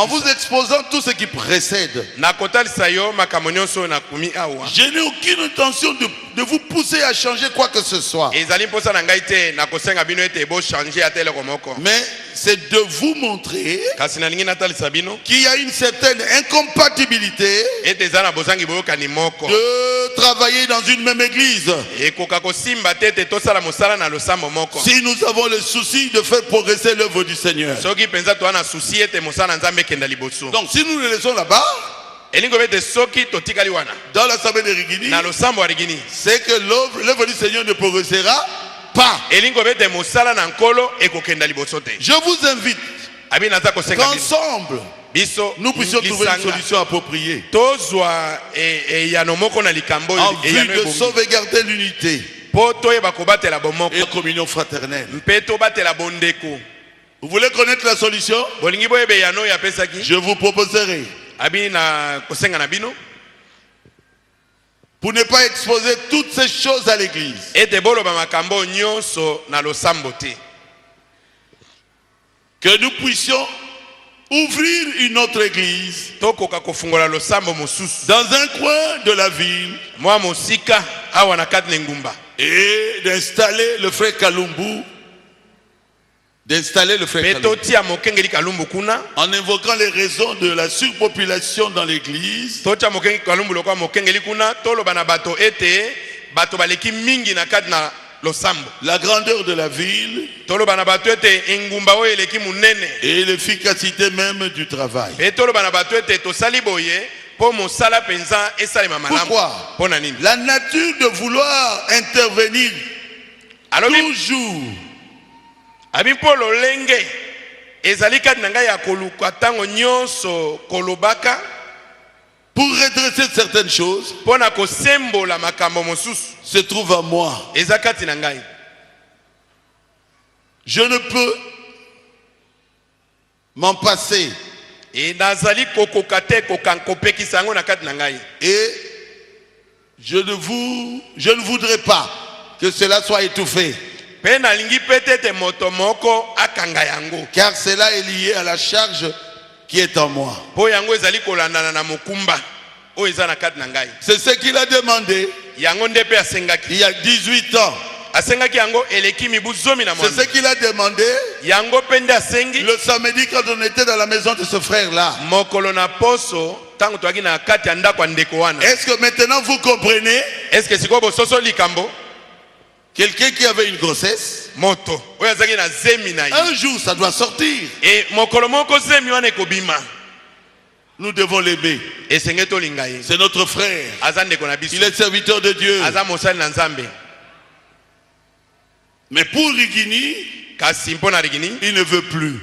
Speaker 1: vous exposant tout ce qui précède,
Speaker 3: je
Speaker 1: n'ai aucune intention de vous pousser à changer quoi que ce soit. Mais c'est de vous montrer qu'il y a une certaine incompatibilité de travailler dans une même église. Si nous avons le souci de faire progresser l'œuvre du Seigneur. Donc si nous le laissons là-bas, dans l'assemblée de Rigini, c'est que l'œuvre du Seigneur ne progressera pas. Je vous invite qu'ensemble nous puissions trouver une solution appropriée en vue de sauvegarder l'unité et la communion fraternelle. Vous voulez connaître la solution? Je vous proposerai, pour ne pas exposer toutes ces choses à l'église, que nous puissions ouvrir une autre église dans un coin de la ville et d'installer le frère Kalumbu. En invoquant les raisons de la surpopulation dans l'église, la grandeur de la ville et l'efficacité même du travail. Pourquoi? La nature de vouloir intervenir toujours
Speaker 3: Abipolo lenge ezalika nanga ya koluka tango nyonso kolobaka
Speaker 1: pour redresser certaines choses
Speaker 3: pona ko sembola makambo mosusu
Speaker 1: se trouve à moi.
Speaker 3: Ezakati nangai.
Speaker 1: Je ne peux m'en passer.
Speaker 3: Et nazali kokokate kokankopeki sango na kati nangai.
Speaker 1: Et je ne voudrais pas que cela soit étouffé. Car cela est lié à la charge qui est en moi. C'est ce qu'il a demandé il y a 18 ans. C'est ce qu'il a demandé le samedi quand on était dans la maison de ce frère-là. Est-ce que maintenant vous comprenez? Quelqu'un qui avait une grossesse, un jour ça doit sortir. Nous devons l'aimer. C'est notre frère. Il est serviteur de Dieu. Mais pour Rigini, il ne veut plus.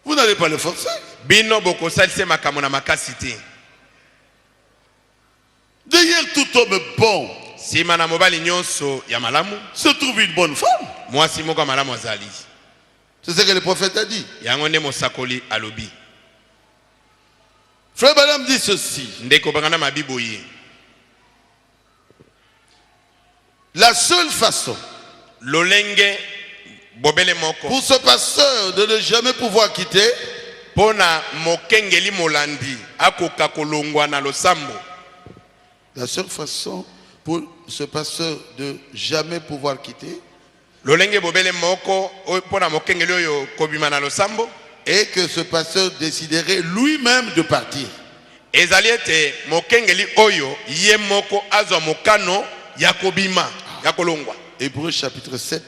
Speaker 1: Vous n'allez pas le forcer. Derrière tout homme bon se trouve une bonne femme. C'est ce que le prophète a dit. Frère Branham dit ceci. La seule façon pour ce pasteur de ne jamais pouvoir quitter, la seule façon pour ce pasteur de jamais pouvoir quitter et que ce pasteur déciderait lui-même de partir. Hébreux chapitre 7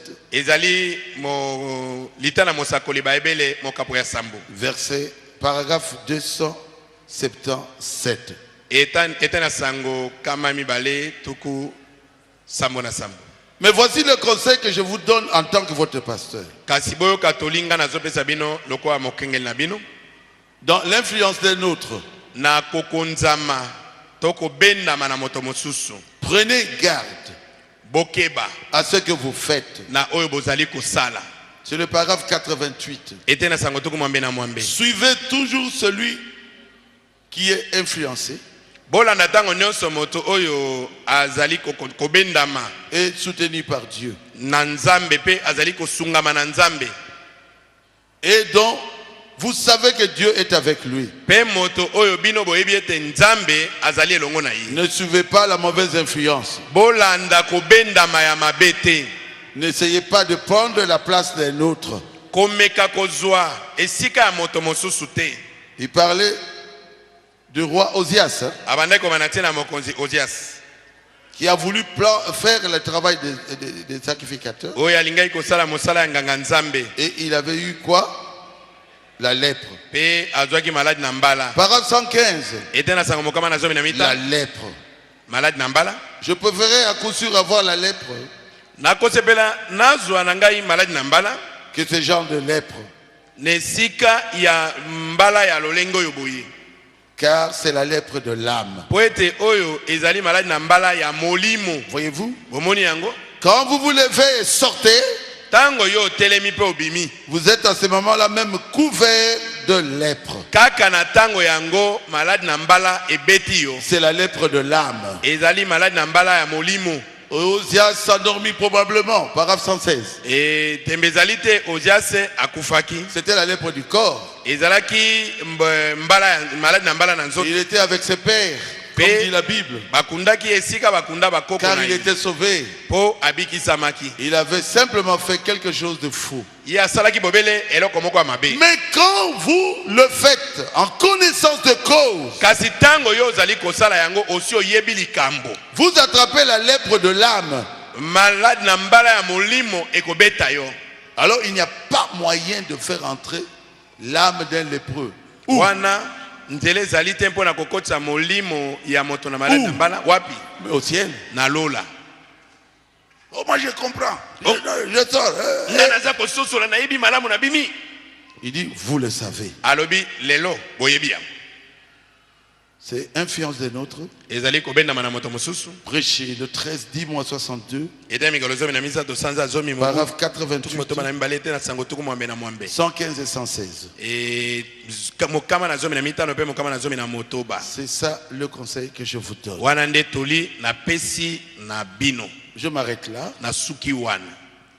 Speaker 1: verset paragraphe 277. Mais voici le conseil que je vous donne en tant que votre pasteur.
Speaker 3: kasi boyoka tolinga nazopesa bino lokola mokengeli na bino
Speaker 1: Dans l'influence des nôtres,
Speaker 3: na kokonzama to kobendama na moto mosusu
Speaker 1: prenez garde
Speaker 3: bokeba
Speaker 1: à ce que vous faites.
Speaker 3: na oyo bozali kosala.
Speaker 1: C'est le paragraphe 88.
Speaker 3: Ete na sango tuku mwambe na mwambe
Speaker 1: Suivez toujours celui qui est influencé
Speaker 3: bolanda ntango nyonso moto oyo azali kobendama
Speaker 1: et soutenu par Dieu,
Speaker 3: na nzambe pe azali kosungama na nzambe
Speaker 1: et dont vous savez que Dieu est avec lui.
Speaker 3: pe moto oyo bino boyebi ete nzambe azali elongo na ye.
Speaker 1: Ne suivez pas la mauvaise influence.
Speaker 3: Bolanda kobendama ya mabe te.
Speaker 1: N'essayez pas de prendre la place des nôtres.
Speaker 3: Komeka kozwa esika ya moto mosusu te.
Speaker 1: Il parlait du roi Osias, hein,
Speaker 3: Abandai komanatie na mokonzi Osias
Speaker 1: qui a voulu faire le travail des sacrificateurs.
Speaker 3: oyo alingai kosala mosala ya nganga nzambe
Speaker 1: Et il avait eu quoi? La lèpre.
Speaker 3: pe azwaki maladi na mbala.
Speaker 1: Paragraphe 115.
Speaker 3: Ete na sango mokama na zomi na
Speaker 1: La
Speaker 3: mita
Speaker 1: lèpre.
Speaker 3: maladi na mbala.
Speaker 1: Je préférais à coup sûr avoir la lèpre
Speaker 3: Nakosepela nazwa na ngai maladi na mbala
Speaker 1: que ce genre de lèpre.
Speaker 3: na esika ya mbala ya lolenge oyo boye.
Speaker 1: Car c'est la lèpre de l'âme.
Speaker 3: Po ete oyo ezali maladi na mbala ya molimo.
Speaker 1: Voyez-vous?
Speaker 3: Bomoni yango
Speaker 1: Quand vous vous levez et sortez,
Speaker 3: tango yo telemi pe obimi
Speaker 1: vous êtes à ce moment-là même couvert de lèpre.
Speaker 3: kaka na tango yango maladi na mbala ebeti yo
Speaker 1: C'est la lèpre de l'âme.
Speaker 3: ezali maladi na mbala ya molimo.
Speaker 1: Osias s'endormit probablement. Paragraphe 116.
Speaker 3: E tembe ezali te Osiase akufaki
Speaker 1: C'était la lèpre du corps.
Speaker 3: ezalaki maladi na mbala na nzoto
Speaker 1: Il était avec ses pères, comme dit la Bible.
Speaker 3: bakundaki esika bakunda bakoko
Speaker 1: Car
Speaker 3: na
Speaker 1: il
Speaker 3: ye
Speaker 1: était sauvé.
Speaker 3: po abikisamaki
Speaker 1: Il avait simplement fait quelque chose de fou.
Speaker 3: ye asalaki bobele eloko moko ya mabe.
Speaker 1: Mais quand vous le faites en connaissance de cause,
Speaker 3: kasi tango yo ozali kosala yango osi oyebi likambo
Speaker 1: vous attrapez la lèpre de l'âme.
Speaker 3: maladi na mbala ya molimo ekobeta yo.
Speaker 1: Alors il n'y a pas moyen de faire entrer l'âme d'un lépreux.
Speaker 3: wana nzela ezali te mpo na kokotisa molimo ya moto na maladi na mbala wapi
Speaker 1: Mais au ciel.
Speaker 3: na lola.
Speaker 1: Oh, moi je comprends. Je sors.
Speaker 3: nga naza kososola nayebi malamu na bimi.
Speaker 1: Il dit, vous le savez.
Speaker 3: alobi lelo boyebi yango
Speaker 1: C'est influence des nôtres.
Speaker 3: ezali kobendama na moto mosusu.
Speaker 1: Prêché le 13, 10 mois 62.
Speaker 3: ete mikolo zomi na misato sanza zomi
Speaker 1: Paragraphe
Speaker 3: tuku motoba
Speaker 1: 88,
Speaker 3: na mibale te na sango tuku mwambe na mwambe
Speaker 1: 115 et 116.
Speaker 3: mokama na zomi na mitano mpe mokama na zomi na motoba.
Speaker 1: C'est ça le conseil que je vous donne.
Speaker 3: wana nde toli na pesi na bino
Speaker 1: Je m'arrête là.
Speaker 3: na suki wana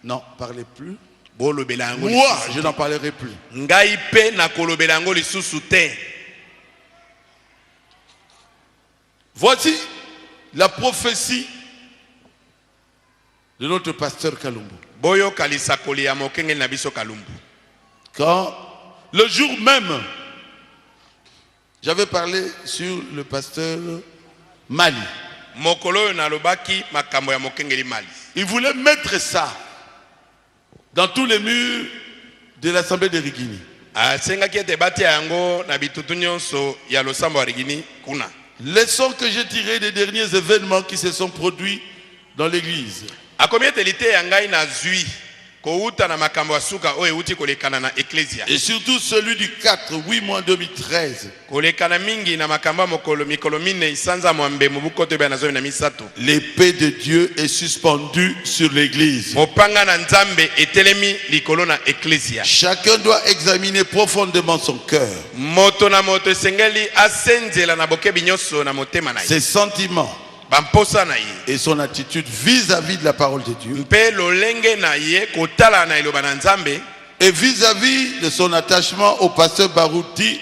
Speaker 1: Non, parlez plus.
Speaker 3: bolobela yango
Speaker 1: Moi,
Speaker 3: lisusu.
Speaker 1: je n'en parlerai plus.
Speaker 3: ngai pe na kolobela yango lisusu te.
Speaker 1: Voici la prophétie de notre pasteur Kalumbu.
Speaker 3: boyoka lisakoli ya mokengeli na biso Kalumbu.
Speaker 1: Quand le jour même, j'avais parlé sur le pasteur Mali.
Speaker 3: mokolo oyo nalobaki makambo ya mokengeli Mali.
Speaker 1: Il voulait mettre ça dans tous les murs de l'Assemblée de Rigini.
Speaker 3: asengaki ete batia yango na bitutu nyonso ya losambo ya Rigini kuna.
Speaker 1: Leçon que j'ai tirée des derniers événements qui se sont produits dans l'église.
Speaker 3: akomi ete lite ya ngai na zwi kouta na makambo ya suka oyo euti kolekana na eklesia.
Speaker 1: Et surtout celui du 4-8 mois 2013.
Speaker 3: kolekana mingi na makambo ya mikolo mine isanza mwambe mubukoto bya na zomi na misato.
Speaker 1: L'épée de Dieu est suspendue sur l'église.
Speaker 3: mopanga na nzambe etelemi likolo na eklesia.
Speaker 1: Chacun doit examiner profondément son cœur,
Speaker 3: moto na moto esengeli asenzela na bokebi nyonso na motema na ye.
Speaker 1: ses sentiments
Speaker 3: bamposa na ye
Speaker 1: et son attitude vis-à-vis de la parole de Dieu
Speaker 3: mpe lolenge na ye kotala na eloba na nzambe
Speaker 1: et vis-à-vis de son attachement au pasteur Barouti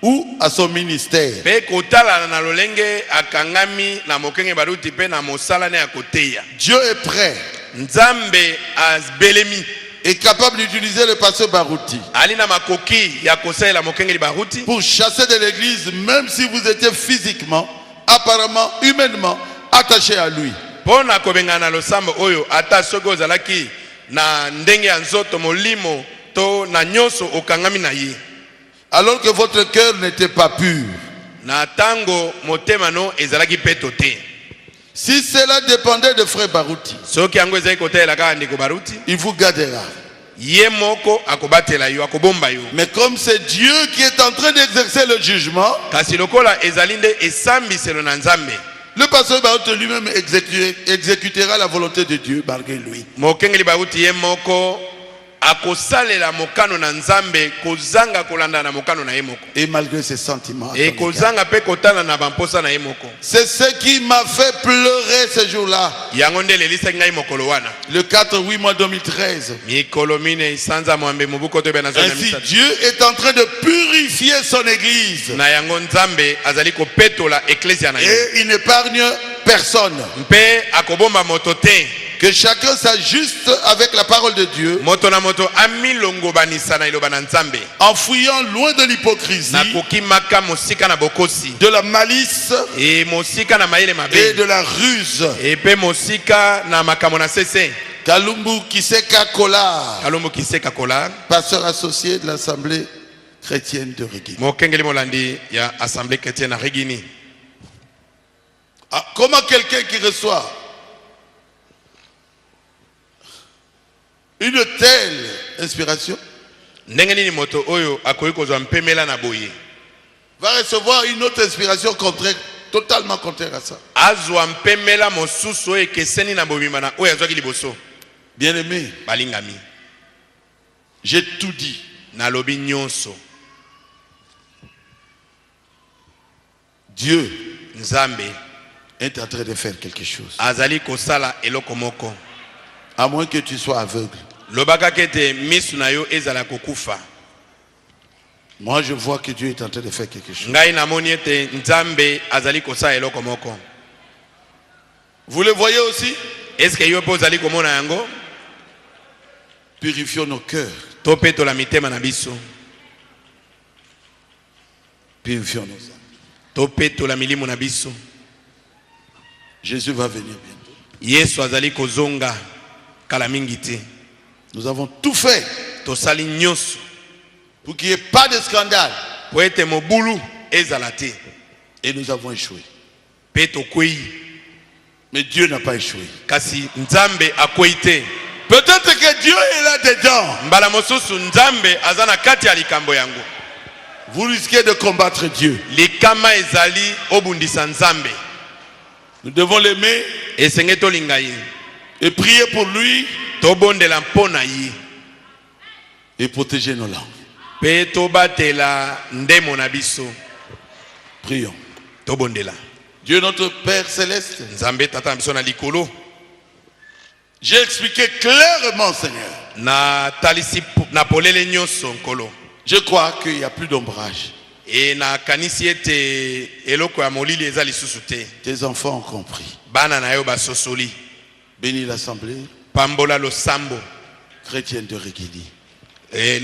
Speaker 1: ou à son ministère.
Speaker 3: mpe kotala na lolenge akangami na mokenge baruti mpe na mosala ne ya koteya.
Speaker 1: Dieu est prêt
Speaker 3: nzambe abelemi
Speaker 1: et capable d'utiliser le pasteur Barouti
Speaker 3: ali na makoki ya kosalela mokengeli baruti
Speaker 1: pour chasser de l'église, même si vous étiez physiquement, apparemment, humainement attaché à lui.
Speaker 3: mpo na kobengana na losambo oyo ata soki ozalaki na ndenge ya nzoto molimo to na nyonso okangami na ye.
Speaker 1: Alors que votre cœur n'était pas pur.
Speaker 3: na tango motema no ezalaki peto te.
Speaker 1: Si cela dépendait de frère Barouti,
Speaker 3: soki yango ezali kotalela kaka ndeko baruti
Speaker 1: il vous gardera.
Speaker 3: ye moko akobatela yo akobomba yo.
Speaker 1: Mais comme c'est Dieu qui est en train d'exercer le jugement,
Speaker 3: kasi lokola ezali nde esambiselo na nzambe,
Speaker 1: le pasteur Barouti lui-même exécutera la volonté de Dieu malgré lui.
Speaker 3: mokengeli baruti ye moko akosalela mokano na nzambe kozanga kolanda na mokano na ye moko
Speaker 1: Et malgré ses sentiments.
Speaker 3: e kozanga pe kotala na bamposa na ye moko.
Speaker 1: C'est ce qui m'a fait pleurer ce jour-là.
Speaker 3: yango nde elelisaki ngai mokolo wana
Speaker 1: Le 4-8 mois 2013.
Speaker 3: mikolo mine sanza mwambe mobuko to be na zona
Speaker 1: Ainsi,
Speaker 3: misatu.
Speaker 1: Dieu est en train de purifier son église.
Speaker 3: na yango nzambe azali kopetola eklesia na ye
Speaker 1: Et il n'épargne personne.
Speaker 3: mpe akobomba moto te.
Speaker 1: Que chacun s'ajuste avec la parole de Dieu,
Speaker 3: moto na moto amilongobanisa na iloba na nzambe
Speaker 1: en fuyant loin de l'hypocrisie,
Speaker 3: na kokimaka mosika na bokosi
Speaker 1: de la malice
Speaker 3: e mosika na mayele
Speaker 1: et
Speaker 3: mabe
Speaker 1: de la ruse.
Speaker 3: e mpe mosika na makambo na sese.
Speaker 1: Kalumbu Kiseka Kola,
Speaker 3: kalombo kiseka kola
Speaker 1: pasteur associé de l'Assemblée chrétienne de Régine.
Speaker 3: mokengeli molandi ya assemblée chrétienne na Regini.
Speaker 1: Ah, comment quelqu'un qui reçoit une telle inspiration
Speaker 3: ndenge nini moto oyo akoki kozwa mpemela na boye
Speaker 1: va recevoir une autre inspiration contraire, totalement contraire à ça?
Speaker 3: azwa mpemela mosusu oyo ekeseni na bobima na oyo azwaki liboso.
Speaker 1: Bien-aimé,
Speaker 3: balingami
Speaker 1: j'ai tout dit.
Speaker 3: nalobi nyonso.
Speaker 1: Dieu
Speaker 3: nzambe
Speaker 1: est en train de faire quelque chose.
Speaker 3: azali kosala eloko moko.
Speaker 1: À moins que tu sois aveugle.
Speaker 3: lobaka kete misu na yo ezala kokufa.
Speaker 1: Moi, je vois que Dieu est en train de faire quelque chose.
Speaker 3: ngai namoni ete nzambe azali kosala eloko moko.
Speaker 1: Vous le voyez aussi?
Speaker 3: eske yo mpe ozali komona yango?
Speaker 1: Purifions nos cœurs.
Speaker 3: topetola mitema na biso.
Speaker 1: Purifions nos âmes.
Speaker 3: topetola milimo na biso.
Speaker 1: Jésus va venir bientôt.
Speaker 3: yesu azali kozonga kala mingi te.
Speaker 1: Nous avons tout fait
Speaker 3: tosali nyonso
Speaker 1: pour qu'il n'y ait pas de scandale.
Speaker 3: po ete mobulu ezala te.
Speaker 1: Et nous avons échoué.
Speaker 3: mpe tokwei
Speaker 1: Mais Dieu n'a pas échoué.
Speaker 3: kasi nzambe akwei te.
Speaker 1: Peut-être que Dieu est là dedans.
Speaker 3: mbala mosusu nzambe aza na kati ya likambo yango.
Speaker 1: Vous risquez de combattre Dieu.
Speaker 3: likama ezali obundisa nzambe.
Speaker 1: Nous devons l'aimer
Speaker 3: esenge tolinga ye
Speaker 1: et prier pour lui
Speaker 3: tobondela mpo na ye
Speaker 1: et protéger nos langues.
Speaker 3: mpe tobatela ndemo na biso.
Speaker 1: Prions.
Speaker 3: tobondela
Speaker 1: Dieu notre Père céleste,
Speaker 3: nzambe tata na biso na likolo.
Speaker 1: j'ai expliqué clairement, Seigneur.
Speaker 3: na talisi na polele nyonso nkolo.
Speaker 1: Je crois qu'il n'y a plus d'ombrage.
Speaker 3: e nakanisi ete eloko ya molili eza lisusu te.
Speaker 1: Tes enfants ont compris.
Speaker 3: bana na yo basosoli.
Speaker 1: Bénis l'Assemblée
Speaker 3: pambola losambo
Speaker 1: chrétienne de Régini.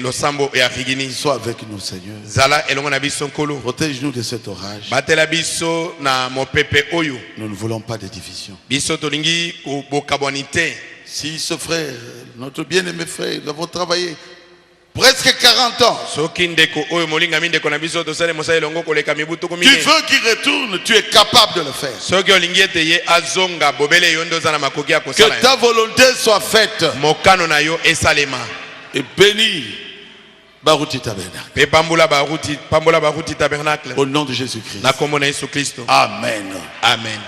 Speaker 3: losambo ya Regini.
Speaker 1: Sois avec nous, Seigneur.
Speaker 3: zala elongo na biso nkolo.
Speaker 1: Protège-nous de cet orage.
Speaker 3: batela biso na mopepe oyo.
Speaker 1: Nous ne voulons pas de division.
Speaker 3: biso tolingi bokabwani te.
Speaker 1: Si ce frère, notre bien-aimé frère, nous avons travaillé presque 40 ans.
Speaker 3: soki ndeko oyo molingami ndeko na biso tosali mosala elongo koleka mibu tuku
Speaker 1: Tu
Speaker 3: mine.
Speaker 1: veux qu'il retourne, tu es capable de le faire.
Speaker 3: soki olingi ete ye azonga bobele yo nde oza na makoki ya
Speaker 1: Que
Speaker 3: kosala
Speaker 1: ta volonté soit faite.
Speaker 3: mokano na yo esalema.
Speaker 1: Et bénis Barouti Tabernacle.
Speaker 3: mpe pambola baruti tabernacle
Speaker 1: Au nom de Jésus-Christ.
Speaker 3: na kombo na yesu kristo.
Speaker 1: Amen.
Speaker 3: amen.